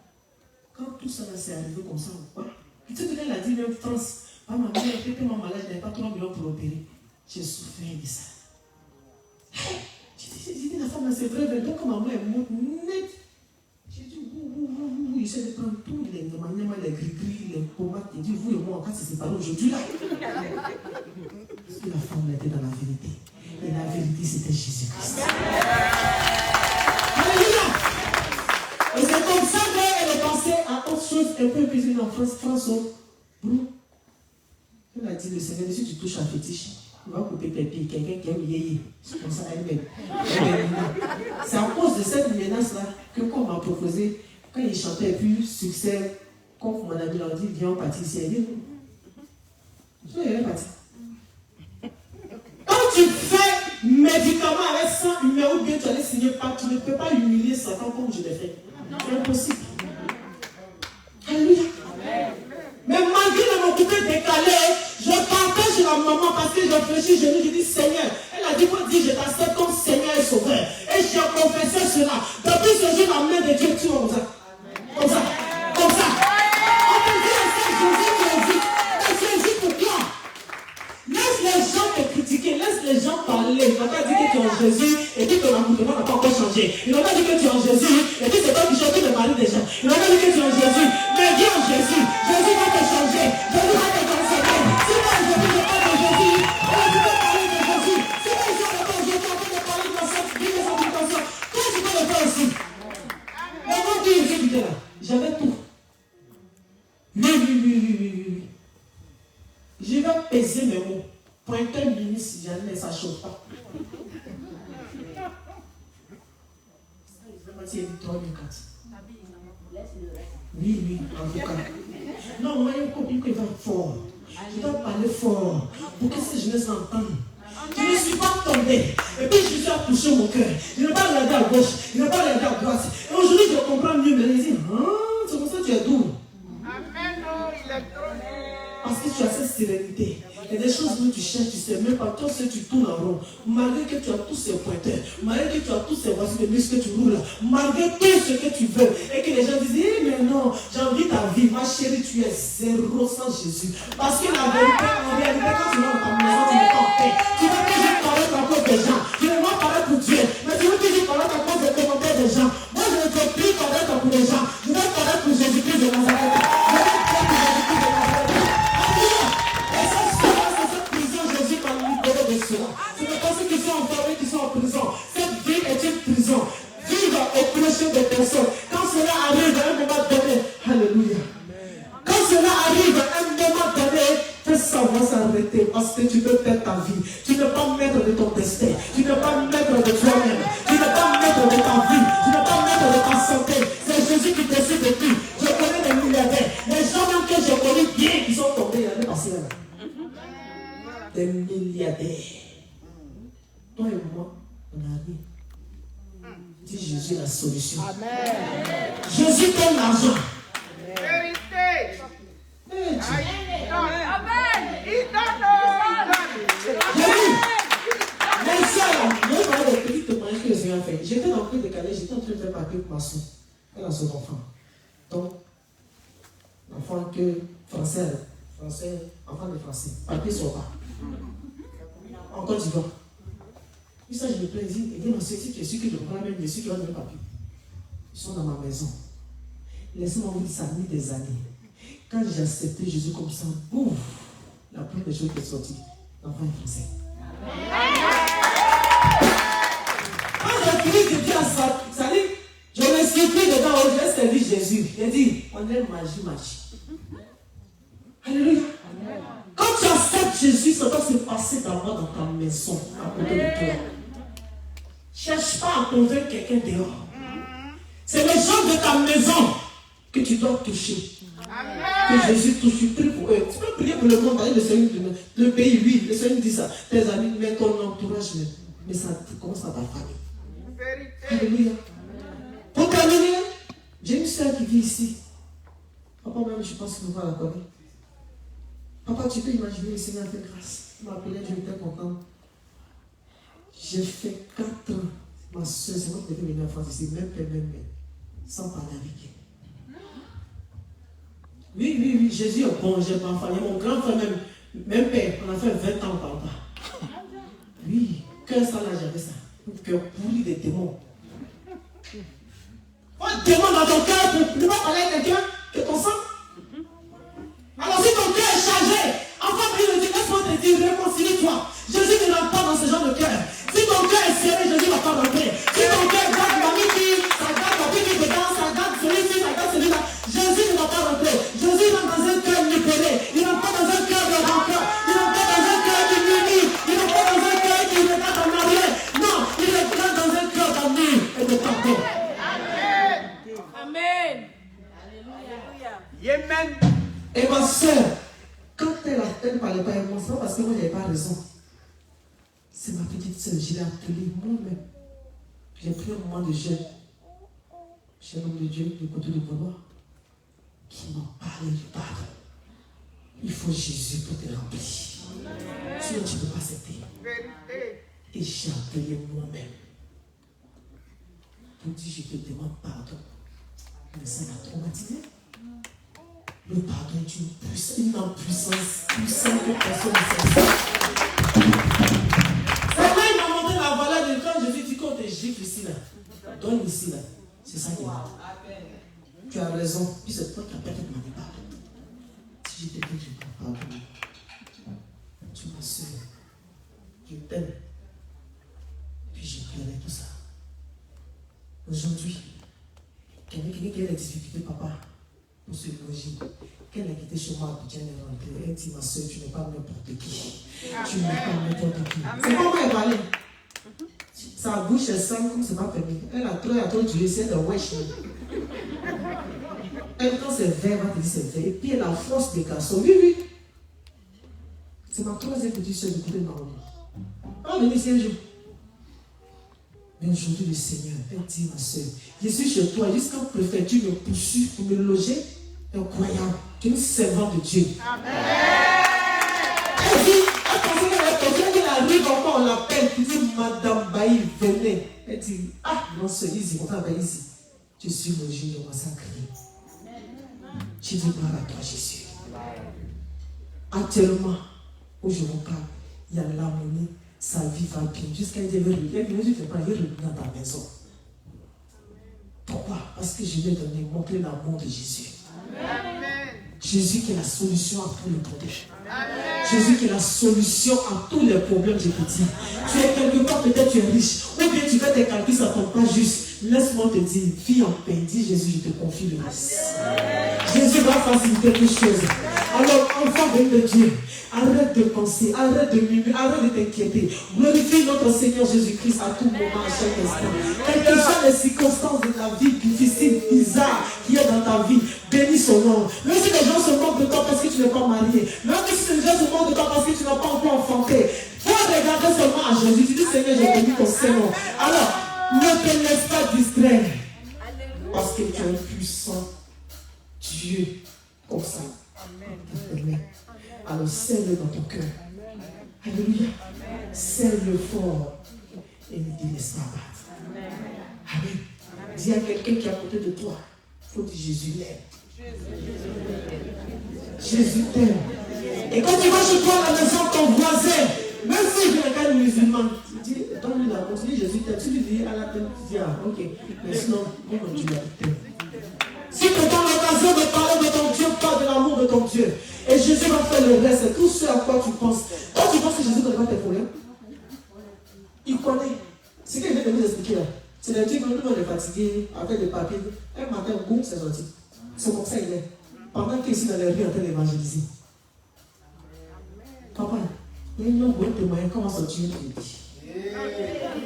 Quand tout ça s'est arrivé comme ça, quoi? Et tu sais qu'elle a dit, même France, ma mère était tellement malade, je n'avais pas 3 millions pour opérer. J'ai souffert de ça. J'ai dit, la femme, c'est vrai, donc quand maman est morte, net. J'ai dit, oui, j'essaie de prendre tous les maniements, les gris-gris, les pomates. J'ai dit, vous et moi, en fait, c'est séparé aujourd'hui là. Parce que la femme était dans la vérité. Et la vérité, c'était Jésus-Christ. Alléluia! Et c'est comme ça qu'elle est passée à autre chose, un peu plus en France, François. Elle a dit, le Seigneur, si tu touches un fétiche, on va couper tes pieds, quelqu'un qui aime yéyé. C'est comme ça elle-même. C'est à cause de cette menace-là que quand on m'a proposé, quand il chantait et puis succès, quand mon ami leur dit, viens, on partit ici, elle dit, elle est partie. Quand tu fais médicament avec sang humain ou bien tu allais signer pas, tu ne peux pas humilier Satan comme je l'ai fait. C'est impossible. Alléluia. Mais malgré mon côté décalé, je partais chez la maman parce que je réfléchis, je lui dis Seigneur. Elle a dit quoi? Dit je t'accepte comme Seigneur et Sauveur. Et j'ai confessé cela. Depuis ce jour, la main de Dieu tue comme ça. Comme ça. Comme ça. On peut dire c'est Jésus pour toi. Laisse les gens te critiquer, laisse les gens parler. Ils n'ont pas dit que tu es en Jésus et puis ton accoutrement n'a pas encore changé. Ils n'ont pas dit que tu es en Jésus et puis c'est toi qui chantes le mari des gens. Ils n'ont pas dit que tu es en Jésus. Mais dis en Jésus. Jésus va te changer. Jésus va te transformer. Si moi je ne parle de Jésus, alors tu peux parler de Jésus. Si moi je ne parle de Jésus, on peut parler de cette vie de sanctification. Toi tu peux le faire aussi. Mais moi qui j'étais là, j'avais tout. Oui. Je vais peser mes mots. Pointeur ministre, si jamais ça ne chauffe pas. C'est Victor Lucas. Oui, en tout cas. Non, moi, il y a une copine qui va fort. Je dois parler fort pour que ces jeunesses l'entendent. Je ne suis pas tombé. Et puis, je suis à toucher mon cœur. Je n'ai pas regardé à gauche. Je n'ai pas regardé à droite. Et aujourd'hui, je comprends mieux. Mais je dis, c'est comme ça que tu es doux. Amen. Il est trop. Parce que tu as cette sérénité. Il y a des choses que tu cherches, tu ne sais même pas. Toi, tu tournes en rond. Malgré que tu as tous ces pointeurs, malgré que tu as tous ces voici de muscles que tu roules, malgré tout ce que tu veux, et que les gens disent, mais non, j'ai envie de ta vie. Ma chérie, tu es zéro sans Jésus. Parce que la vérité, en réalité, quand tu vas dans ta maison, tu n'es pas en paix. Tu vas toujours paraître encore des gens. On a rien. Dis Jésus la solution. Amen. Jésus donne l'argent. Vérité. Amen. Il donne. Mais ça, je parle des petits témoignages que le Seigneur a fait. J'étais dans le pays de Calais, j'étais en train de faire papier pour ma soeur. Elle a son enfant. Donc, l'enfant que français, enfant de français, papier sur bas. En Côte d'Ivoire. Puis ça, je me plains, il dit, ma soeur, si tu es sûr que je prends même les ceux qui ont le papier. Ils sont dans ma maison. Laissez-moi vous dire, ça a mis des années. Quand j'ai accepté Jésus comme ça, ouf, la première des choses qui est sortie, l'enfant est français. Quand j'ai fini de dire à ça dit, je me suis pris dedans, j'ai servi Jésus. J'ai dit, on est magie. Alléluia. Quand tu acceptes Jésus, ça doit se passer d'abord dans ta maison, à côté de toi. Cherche pas à convaincre quelqu'un dehors. C'est les gens de ta maison que tu dois toucher. Que Jésus touche, tu pries pour eux. Tu peux prier pour le monde, le pays, oui, le Seigneur dit ça. Tes amis, mais ton entourage, mais ça commence à ta famille. Alléluia. Pour terminer, j'ai une soeur qui vit ici. Papa, même, je pense que vous la connaître. Papa, tu peux imaginer, le Seigneur fait grâce. Il m'a appelé, je m'étais content. J'ai fait 4 ans. Ma soeur, c'est moi qui devais venir en France ici, même père, même mère, sans parler avec elle. Oui, Jésus est bon, j'ai ma famille, mon grand frère même père, on a fait 20 ans par là. Oui, cœur ça là, j'avais ça. Un cœur pourri des démons. Un démon dans ton cœur pour ne pas parler à quelqu'un que ton sang. Alors si ton cœur est chargé, enfin prie de Dieu, laisse-moi te dire, réconcilie-toi. Jésus ne rentre pas dans ce genre de cœur. Si ton cœur est serré, Jésus ne va pas rentrer. Si ton cœur garde mamie qui, ça garde papy qui dedans, ça garde celui-ci, ça garde celui-là, Jésus ne va pas rentrer. Jésus rentre dans un cœur libéré. Il rentre pas dans un cœur de rancœur. Il rentre pas dans un cœur qui m'unit. Il rentre pas dans un cœur qui regarde en arrière. Non, il rentre dans un cœur d'amour et de pardon. Amen. Alléluia. Amen. Et ma soeur, quand elle ne parlait pas avec moi, c'est pas parce que moi, je n'avais pas raison. C'est ma petite soeur, je l'ai appelée moi-même. J'ai pris un moment de jeûne. J'ai un homme de Dieu du côté du Bois qui m'a parlé du pardon. Il faut Jésus pour te remplir. Sinon, tu ne peux pas accepter. Et j'ai appelé moi-même. Pour dire, je te demande pardon. Mais ça m'a traumatisé. Le pardon est une puissance puissante que personne ne sait. C'est vrai, il m'a montré la valeur de quand Jésus dit qu'on te gifle ici, là. Donne ici, là. C'est ça qui m'a dit. Tu as raison. Puis c'est toi qui as peut-être demandé pardon. Si je t'ai dit que je t'en pardonne, tu m'as su. Je t'aime. Puis j'ai pleuré tout ça. Aujourd'hui, quelqu'un qui a des difficultés, papa, pour se loger. Qu'elle a quitté chez moi à Abidjan et rentrée. Elle dit, ma soeur, tu n'es pas n'importe qui. Tu n'es pas n'importe qui. C'est comment elle parlait. Sa bouche est sale comme c'est pas permis. Elle a trop duré, c'est de wesh. Elle, quand c'est vert, elle va te dire c'est vert. Et puis elle a la force des garçons. Oui. C'est ma 3e petite soeur de côté de Maroc. On va venir ici un jour. Mais aujourd'hui, le Seigneur, elle dit, ma soeur, je suis chez toi, jusqu'à préfecture me poursuivre pour me loger. Incroyable. Tu es une servante de Dieu. Amen. Elle dit, elle arrive encore, on l'appelle, elle dit, Madame Baï, venez. Elle dit, ah, non, c'est ici, on va ici. Je suis logé, je commence à crier. Je dis, gloire à toi, Jésus. Actuellement, où je vous parle, il y a l'harmonie, sa vie va bien. Jusqu'à dire, je ne fais pas, je reviens dans ta maison. Pourquoi? Parce que je lui ai donné, montré l'amour de Jésus. Amen. Jésus qui est la solution à tous les problèmes. Amen. Jésus qui est la solution à tous les problèmes, je te dis. Tu es quelque part, peut-être tu es riche, ou bien tu fais tes calculs, ça ne tombe pas juste. Laisse-moi te dire, vis en paix, dis Jésus, je te confie le reste. Jésus va faciliter toutes choses. Alors, enfant de Dieu, arrête de penser, arrête de murmurer, arrête de t'inquiéter. Glorifie notre Seigneur Jésus-Christ à tout moment, à chaque instant. Quelles que soient les circonstances de ta vie difficiles, bizarres, qui est dans ta vie, bénis son nom. Même si les gens se moquent de toi parce que tu n'es pas marié, même si les gens se moquent de toi parce que tu n'as pas encore enfanté, faut regarder seulement à Jésus. Tu dis, Seigneur, Seigneur, je bénis ton Seigneur. Alors, ne te laisse pas distraire. Parce que tu es un puissant Dieu comme ça. Amen. Alors, serre-le dans ton cœur. Alléluia. Serre-le fort. Et ne te laisse pas battre. Amen. Dis à quelqu'un qui est à côté de toi. Il faut dire Jésus l'aime. Jésus t'aime. Et quand tu vas chez toi à la maison, ton voisin, même si je regarde musulman, tu dis, donne-lui la réponse, dis Jésus t'aime. Tu lui dis à la tête, tu dis, ah, ok. Mais sinon, comment tu t'aimes? Si tu as l'occasion de parler de ton Dieu, parle de l'amour de ton Dieu. Et Jésus va faire le reste, tout ce à quoi tu penses. Quand tu penses que Jésus ne connaît pas tes problèmes, il connaît. Ce qu'il vient de nous expliquer là, c'est le truc que nous on est fatigué, avec des papiers. Un matin, boum, c'est sorti. C'est comme ça il est. Pendant qu'il est ici dans les rues en train d'évangéliser. Papa, il y a un bon témoin, comment sortir une dit.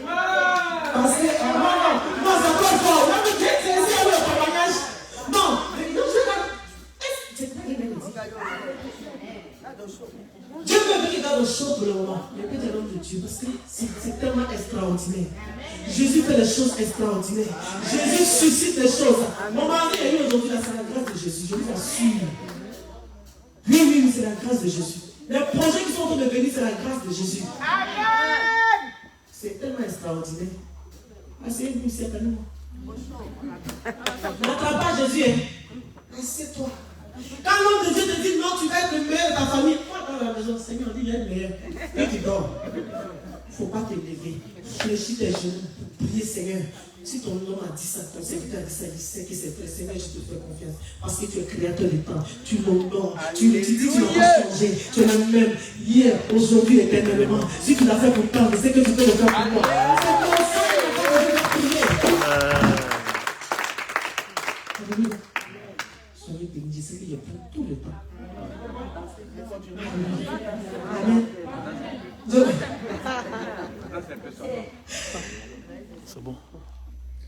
Parce que, non, c'est pas fort. Là, mais c'est le témoignage. Non, Dieu veut qu'il garde au chaud pour le moment. Mais peut-être l'homme de Dieu, parce que c'est tellement extraordinaire. Jésus fait des choses extraordinaires. Jésus suscite des choses. Mon mari est venu aujourd'hui, c'est la grâce de Jésus. Je vous assure. Oui, c'est la grâce de Jésus. Les projets qui sont en train de venir, c'est la grâce de Jésus. Amen. C'est tellement extraordinaire. Asseyez-vous, c'est à nous. N'attrape pas Jésus, hein. Assieds-toi. Quand l'homme de Dieu te dit non, tu vas être le meilleur de ta famille, toi dans la maison, Seigneur, dit il est le meilleur. Et tu dors. Il ne faut pas te lever. Fléchis tes genoux pour prier, Seigneur. Si ton homme a dit ça, ton serviteur a dit ça, il sait que c'est vrai. Seigneur, je te fais confiance. Parce que tu es créateur des temps. Tu l'honores. Tu dis que tu n'as pas changé. Tu es le même hier, aujourd'hui, éternellement. Si tu l'as fait pour toi, je sais que tu peux le faire pour moi. C'est pour ça que je vais prier. Alléluia. Soyez bénis, c'est qu'il y a pour tout le temps. Amen. C'est bon.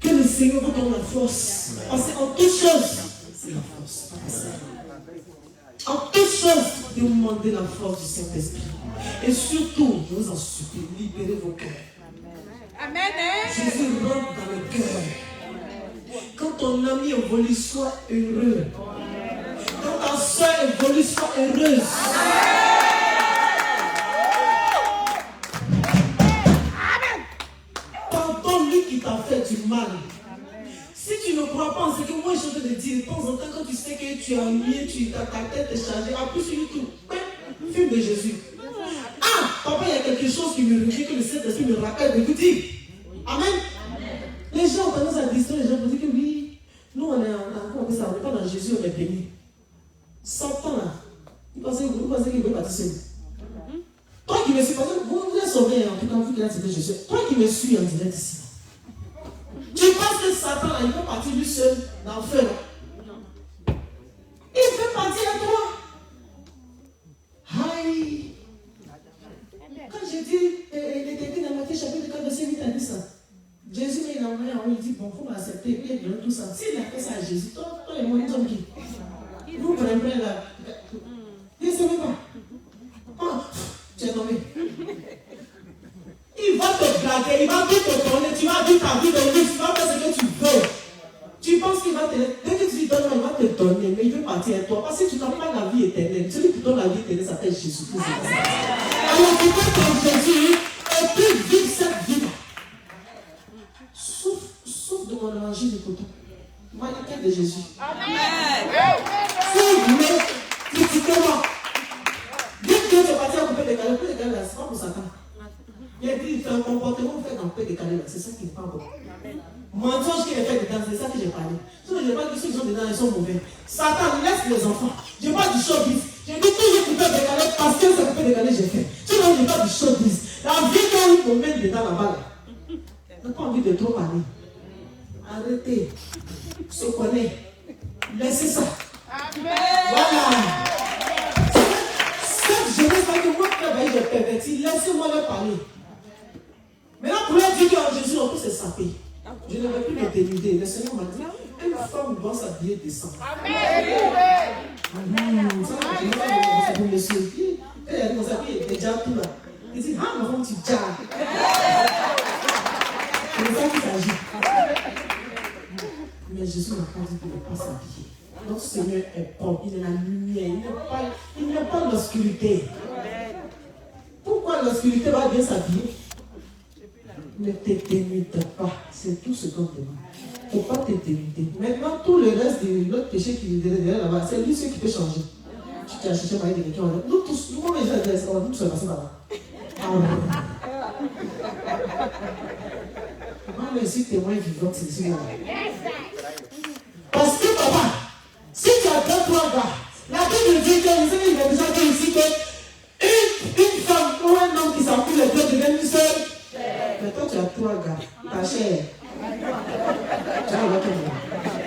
Que le Seigneur vous donne la force. Parce qu'en toute chose, c'est la force. En toute chose, demandez la force du Saint-Esprit. Et surtout, je vous en supplie, libérez vos cœurs. Amen. Jésus rentre dans le cœur. Quand ton ami évolue, sois heureux. Quand ta soeur évolue, sois heureuse. Amen. Pardonne-lui qui t'a fait du mal. Si tu ne crois pas en ce que moi je te dire, de temps en temps, quand tu sais que tu es ennuyé, ta tête est chargée, appuie sur YouTube. Film de Jésus. Ah, papa, il y a quelque chose qui me revient, que le Saint-Esprit me rappelle de dire. Amen. Les gens ont tendance à distraire, les gens vont dire que oui, nous on est pas dans Jésus, on est béni. Satan là, vous pensez qu'il veut partir seul. Toi qui me suis, parce que vous êtes sauvé en tout cas, vous qui êtes sauvé Jésus. Toi qui me suis en direct ici. Tu penses que Satan là, il peut partir lui seul dans le feu là. Il peut partir à toi. Aïe. Quand j'ai dit, il était écrit dans Matthieu chapitre 4, verset 8 à 10 ça. Jésus il a envoyé, il dit, bon, il faut m'accepter, il donne tout ça. S'il a fait ça à Jésus, toi et moi, nous sommes qui? Vous prenez là. Il ne savait pas. Oh, tu es tombé. Il va te blaguer, il va tout te donner, tu vas dire ta vie de lui, tu vas faire ce que tu veux. Tu penses qu'il va te. Dès que tu lui donnes, il va te donner, mais il veut partir avec toi. Parce que tu n'as pas la vie éternelle. Celui qui donne la vie éternelle s'appelle Jésus-Christ. Alors tu peux prendre Jésus et puis vivre cette vie. Sauf de mon évangile de coton. Moi, la tête de Jésus. Amen. Si vous voulez, critiquez-moi. Dites que tu es parti à couper des calés. Couper des calés, c'est pas pour Satan. Il a dit, il fait un comportement fait dans couper des calés. C'est ça qui n'est pas bon. Mensonge qu'il a fait dedans, c'est ça que j'ai parlé. Sinon, je n'ai pas dit que ceux qui sont dedans, ils sont mauvais. Satan laisse les enfants. Je parle du showbiz. J'ai dit que j'ai coupé des calés parce que c'est couper des calés j'ai fait. Sinon, je parle du showbiz. La vie qu'on vous met dedans là-bas. Je n'ai pas envie de trop parler. Arrêtez. Se connaît. Laissez ça. Amen. Voilà. Cette jeunesse là que moi j'ai perverti, laissez-moi leur parler. Maintenant, pour leur dire que Jésus, on peut se saper. Je ne vais plus me dénuder. Le Seigneur m'a dit, une femme doit s'habiller décent. Amen. Vous me suivez. Elle a dit, il est déjà tout là. Il dit, ah, maman, tu jailles. C'est de ça qu'il s'agit. Mais Jésus n'a pas dit de ne pas s'habiller. Notre Seigneur est propre, il est la lumière, il n'est pas l'obscurité. Pourquoi l'obscurité va bien s'habiller? Ne te dénudre pas, c'est tout ce qu'on demande. Il ne faut pas te dénuder. Maintenant, tout le reste de l'autre péché qui est derrière là-bas, c'est lui qui peut changer. Tu as cherché à marier de quelqu'un, nous tous, nous les gens, nous sommes passés par là. Moi, je suis témoin vivant, c'est ici. Parce que, papa, si tu as 2-3 gars, la Bible dit que vous savez, il a déjà dit ici que une femme ou un homme qui s'appuie les deux deviennent une seule. Mais toi, tu as 3 gars, ta chair. Tu as le temps.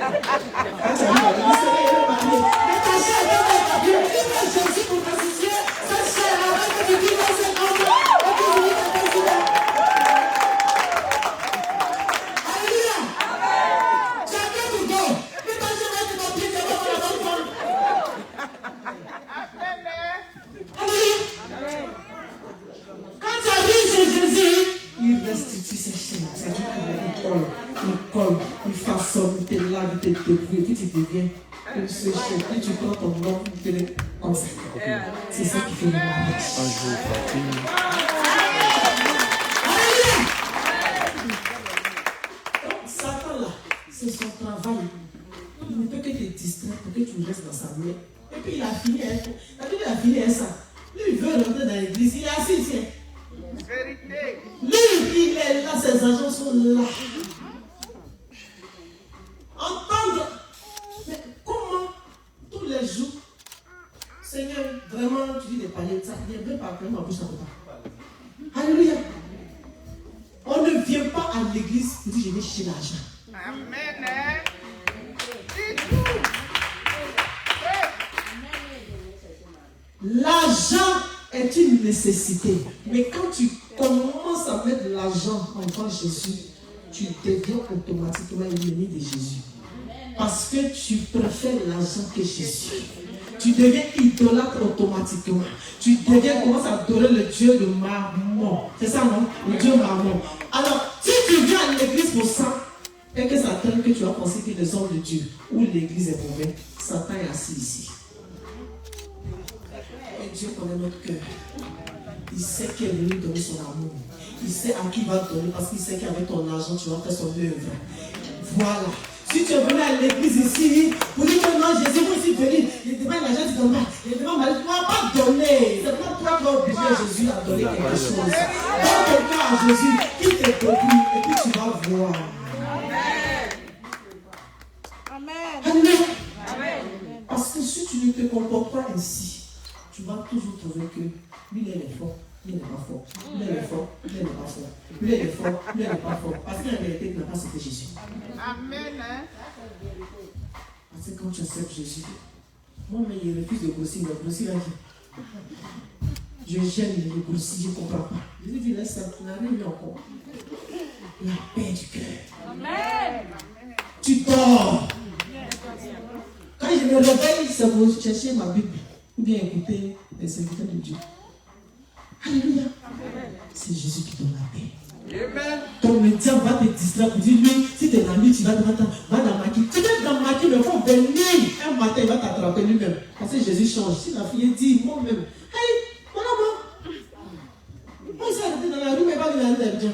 Quand tu arrives à la vie, il est marié. Mais ta chair, tu as Jésus pour t'assister. Cette chair, avec que tu dis dans cet homme, et que tu dis dans ton souverain. Alléluia. Tu as bien tout go. Mais ta chair, tu vas prier devant la bonne femme. Alléluia. Quand tu arrives chez Jésus, il restitue ses chaînes. C'est-à-dire qu'il colle, il façonne, il te lave, il te débrouille, et puis tu deviens une seule chaîne. Puis tu prends ton nom, il te le consacre. C'est ça qui fait le mariage. Un jour, Donc, Satan là, c'est son travail. Il ne peut que te distraire pour que tu restes dans sa main. Et puis il a fini avec ça. Il a fini avec ça. Lui, il veut rentrer dans l'église, il est assis, tiens. Vérité. Lui, il est là, ses agents sont là. Entendre. Mais comment tous les jours, Seigneur, vraiment, tu dis des paliers, ça ne vient pas vraiment ma bouche, ça ne peut pas. Alléluia. On ne vient pas à l'église pour dire je vais chercher l'argent. Amen. L'argent est une nécessité. Mais quand tu commences à mettre l'argent en devant Jésus, tu deviens automatiquement ennemi de Jésus. Parce que tu préfères l'argent que Jésus. Tu deviens idolâtre automatiquement. Tu commences à adorer le Dieu de Mammon. C'est ça, non? Le Dieu Mammon. Alors, si tu viens à l'église pour ça, et que ça traîne que tu as pensé que les hommes de Dieu ou l'église est mauvais, Satan est assis ici. Et Dieu connaît notre cœur. Il sait qui est venu donner son amour. Il sait à qui il va donner parce qu'il sait qu'avec ton argent, tu vas faire son œuvre. Voilà. Si tu es venu à l'église ici, pour dire que non, Jésus, vous aussi venu, il demande l'argent, tu donnes pas. Il demande l'argent, tu ne vas pas donner. C'est pas toi qui vas obliger Jésus à donner quelque chose. Donne quelqu'un à Jésus qui te débrouille et puis tu vas voir. Amen. Amen. Parce que si tu ne te comportes pas ainsi, tu vas toujours trouver que lui, il est fort, lui, il n'est pas fort. Lui, il est fort, lui, il n'est pas fort. Lui, il est fort, lui, il n'est pas fort. Parce qu'en réalité, il n'a pas accepté Jésus. Amen. Parce que quand tu acceptes Jésus, moi, mais il refuse de grossir, le grossir là. Je gêne le grossir, je ne comprends pas. Je dis, laisse ça, tu n'as rien vu encore. La paix du cœur. Amen. Tu dors. Quand je me réveille, c'est pour chercher ma Bible ou bien écouter les serviteurs de Dieu. Alléluia. C'est Jésus qui donne la paix. Amen. Ton médecin va te distraire pour dire lui, si tu es dans lui, tu vas dans Maki. Tu es dans Maki, mais il faut venir. Un matin, il va t'attraper lui-même. Parce que Jésus change. Si la fille dit moi-même, hey, voilà moi. Moi, je suis arrêté dans la rue, mais pas dans la bien.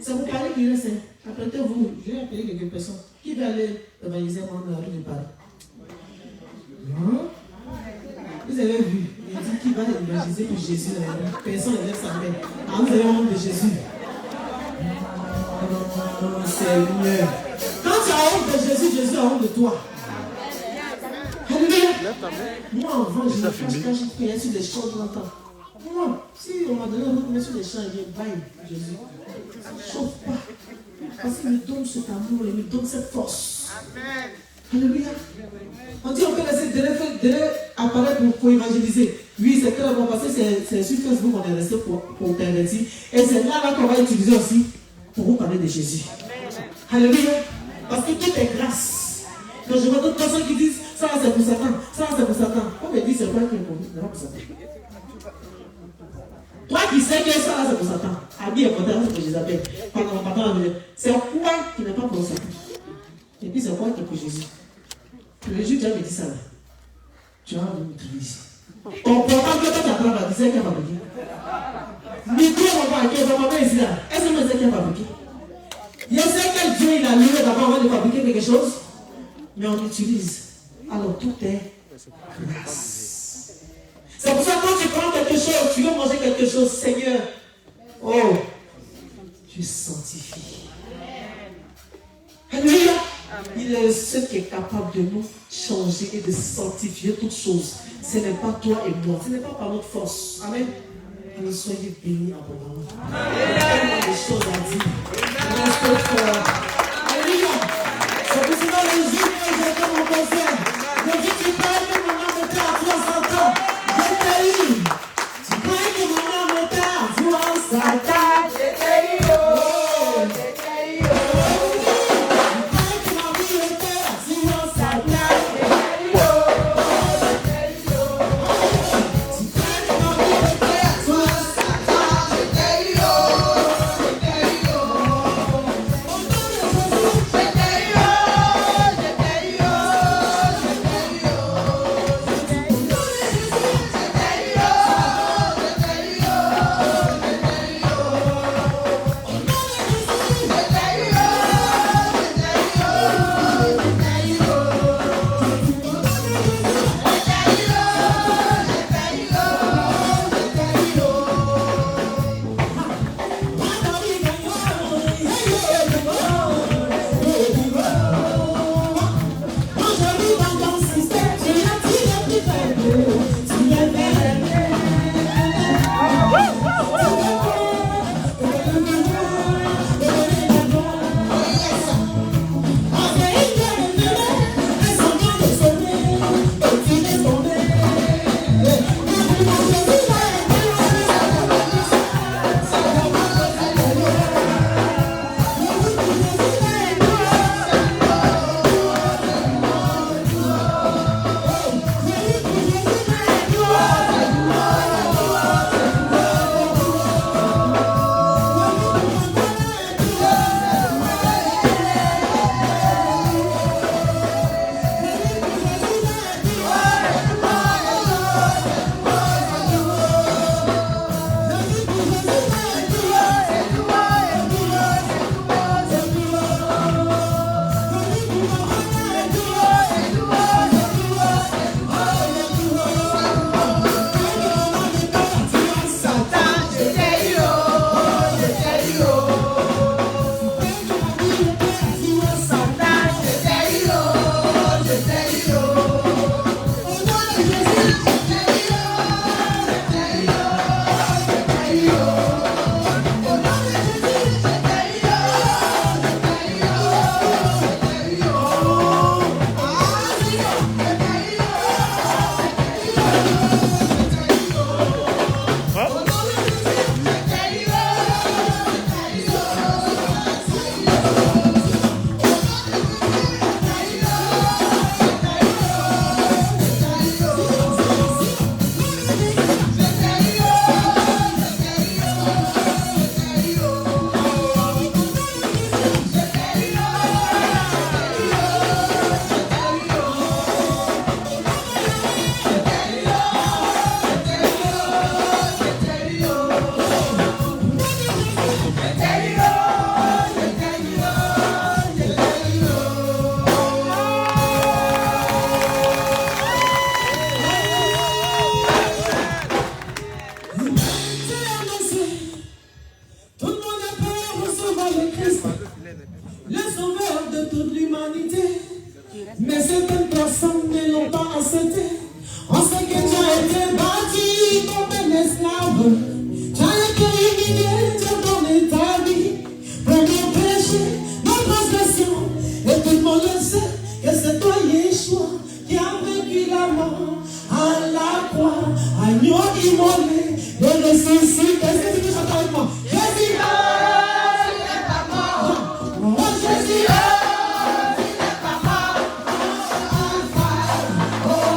C'est vous parler qu'il reste. Apprêtez-vous, je vais appeler quelques personnes. Qui va aller évangéliser moi dans la rue de Paris? Vous avez vu, il dit qu'il va évangéliser pour Jésus. Personne ne lève sa main. Ah, vous avez honte de Jésus. Seigneur. Quand tu as honte de Jésus, Jésus a honte de toi. Alléluia. Moi, avant, je me cache je priais sur les champs de longtemps. Moi, si on m'a donné un autre sur les champs, il dit bye, Jésus. Ne chauffe pas. Parce qu'il me donne cet amour, il me donne cette force. Amen. Alléluia. On dit on peut laisser délai apparaître pour évangéliser. Oui, c'est très bon parce que c'est sur Facebook qu'on est resté pour pervertir. Et c'est là qu'on va utiliser aussi pour vous parler de Jésus. Alléluia. Parce que tout est grâce. Quand je vois d'autres personnes qui disent ça c'est pour Satan, ça c'est pour Satan. On me dit c'est pas que pour Satan. Toi qui sais que ça, c'est pour Satan. Habille est pour Jézabel. C'est quoi qui n'est pas pour Satan? Et puis c'est quoi qui est pour Jésus? Le Jésus, tu as dit ça là. Tu as envie de trouver ici. Ton programme que tu as travaillé, c'est qui a fabriqué? Micro, on va faire ici là. Est-ce que c'est qui a fabriqué? Je sais que Dieu il a loué d'abord avant de fabriquer quelque chose, mais on l'utilise. Alors tout est grâce. C'est pour ça que quand tu prends quelque chose, tu veux manger quelque chose, Seigneur, oh, tu sanctifies. Alléluia. Il est le seul qui est capable de nous changer et de sanctifier toutes choses. Ce n'est pas toi et moi, ce n'est pas par notre force. Amen. Alors soyez bénis abondamment. Tellement de choses à dire. Restez forts. Alléluia. C'est pour cela le jour que j'ai fait mon concert. Le jour tu croyais que mon âme était à 300 ans. Je t'ai eu. Tu croyais que mon âme était à 300 ans. Je t'ai eu. Tu croyais que ma vie était à 300 ans. Oh,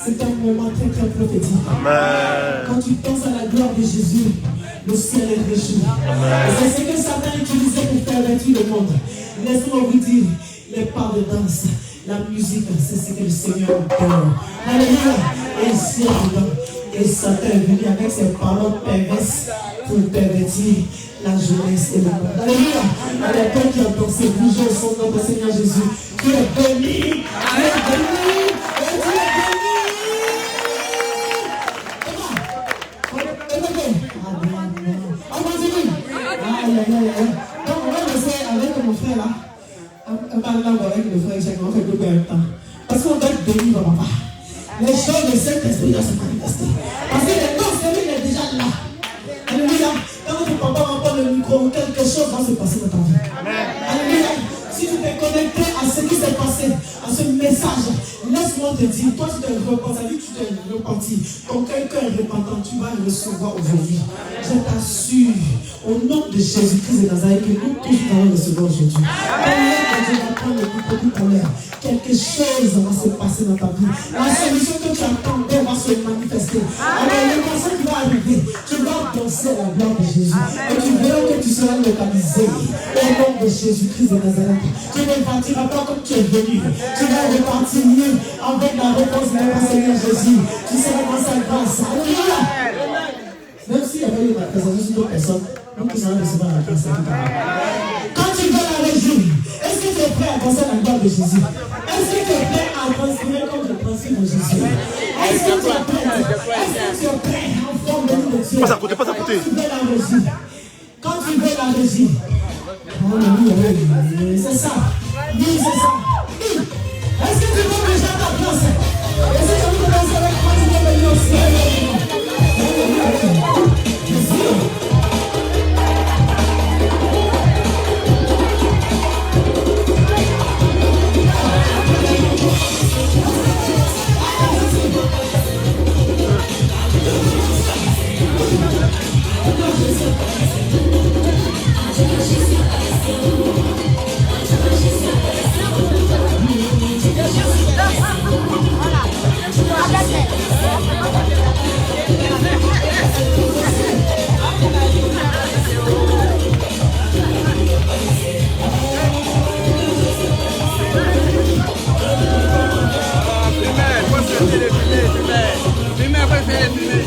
C'est un moment très très prophétique. Amen. Quand tu penses à la gloire de Jésus, le ciel est réjoui. Et c'est ce que Satan utilisait pour pervertir le monde. Laissez-moi vous dire, les parts de danse, la musique, c'est ce que le Seigneur donne. Alléluia. Et ici, et Satan est venu avec ses paroles perverses pour pervertir la jeunesse et le monde. Alléluia. À l'époque qui a dansé, bougeons au son de notre Seigneur Jésus. Tu es béni. Tu es béni. Et tu es béni. Donc on va laisser avec mon frère là. Un parlant avec le frère Jacques, on va faire tout en même temps. Parce qu'on doit être béni, papa. Les choses de cet esprit doivent se manifester. Parce que le temps celui est déjà là. Alléluia. Quand votre papa m'entend le micro, quelque chose va se passer dans ta vie. Alléluia. Si tu t'es connecté à ce qui s'est passé, à ce message, laisse-moi te dire, toi tu t'es repenti, tu t'es repenti, ton cœur est repentant, tu vas le recevoir aujourd'hui. Je t'assure, au nom de Jésus-Christ de Nazareth, que nous tous allons recevoir aujourd'hui. Dieu va prendre le micro tout à l'heure. Quelque chose va se passer dans ta vie. La solution que tu attendais va se manifester. Alors l'émotion qui va arriver, tu vas danser la gloire de Jésus. Et tu verras que tu seras localisé au nom de Jésus-Christ de Nazareth. Tu ne partiras pas comme tu es venu. Tu vas repartir avec la réponse de notre Seigneur Jésus. Tu seras dans sa grâce. Alléluia. Même s'il y avait eu ma présence d'autres personnes, donc tu seras recevoir la grâce. Quand tu vas la région, est-ce que tu es prêt à danser la gloire de Jésus? Est-ce que tu es prêt à transpirer comme je transpire de Jésus? Est-ce que tu es prêt? Est-ce que tu es prêt en forme de Dieu? Passe à côté, passe à côté. Quand tu veux la régie, c'est ça. Oui, c'est ça. Est-ce que tu veux déjà ta place? Est-ce que tu veux commencer avec moi? Tu veux venir au ciel? Fumez, après, faites les fumer.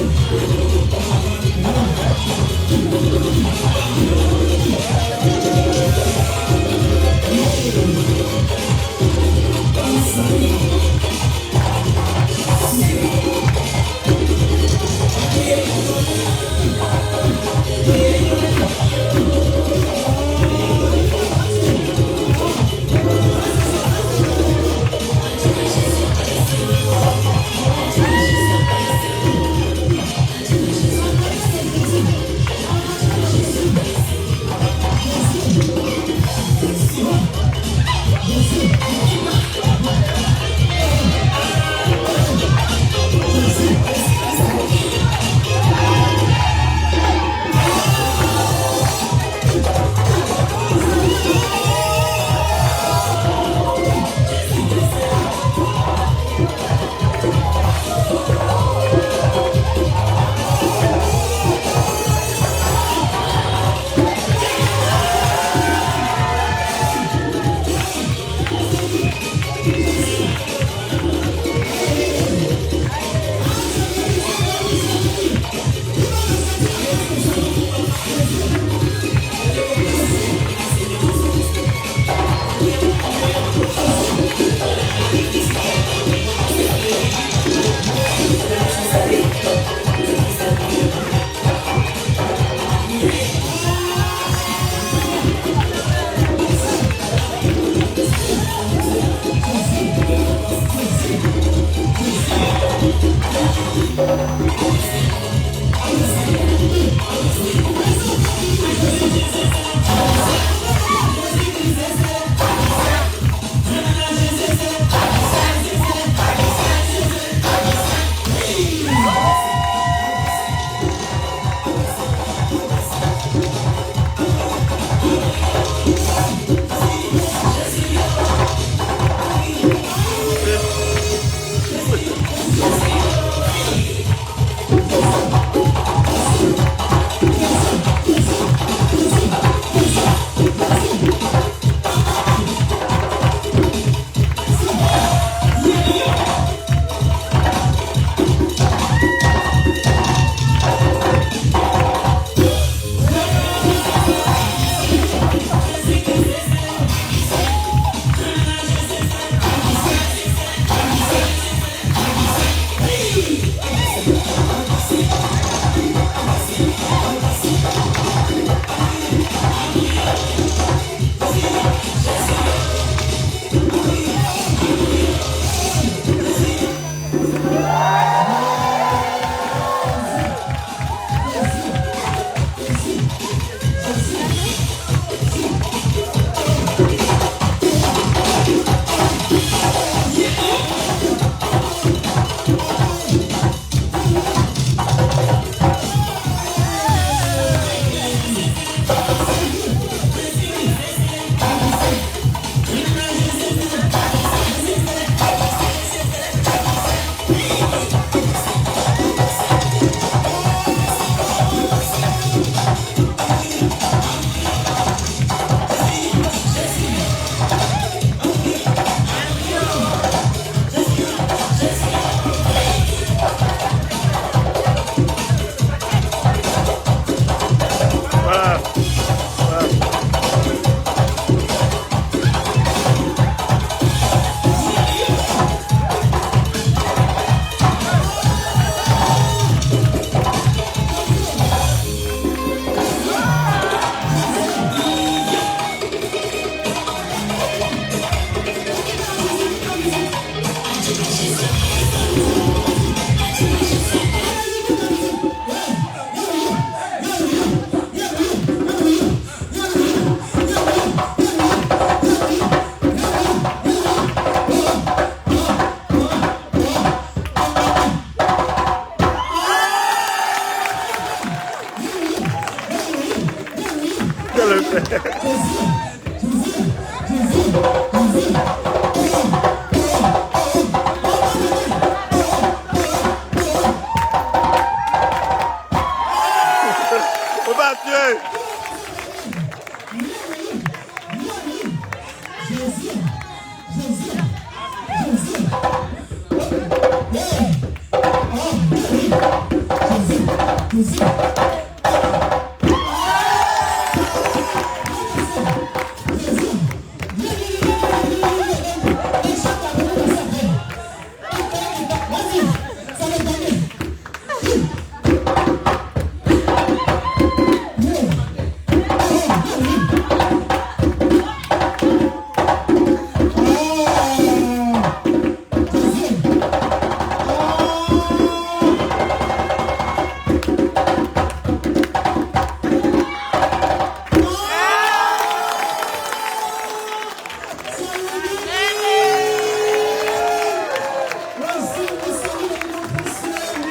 Quel effet. On va tuer. Jésus.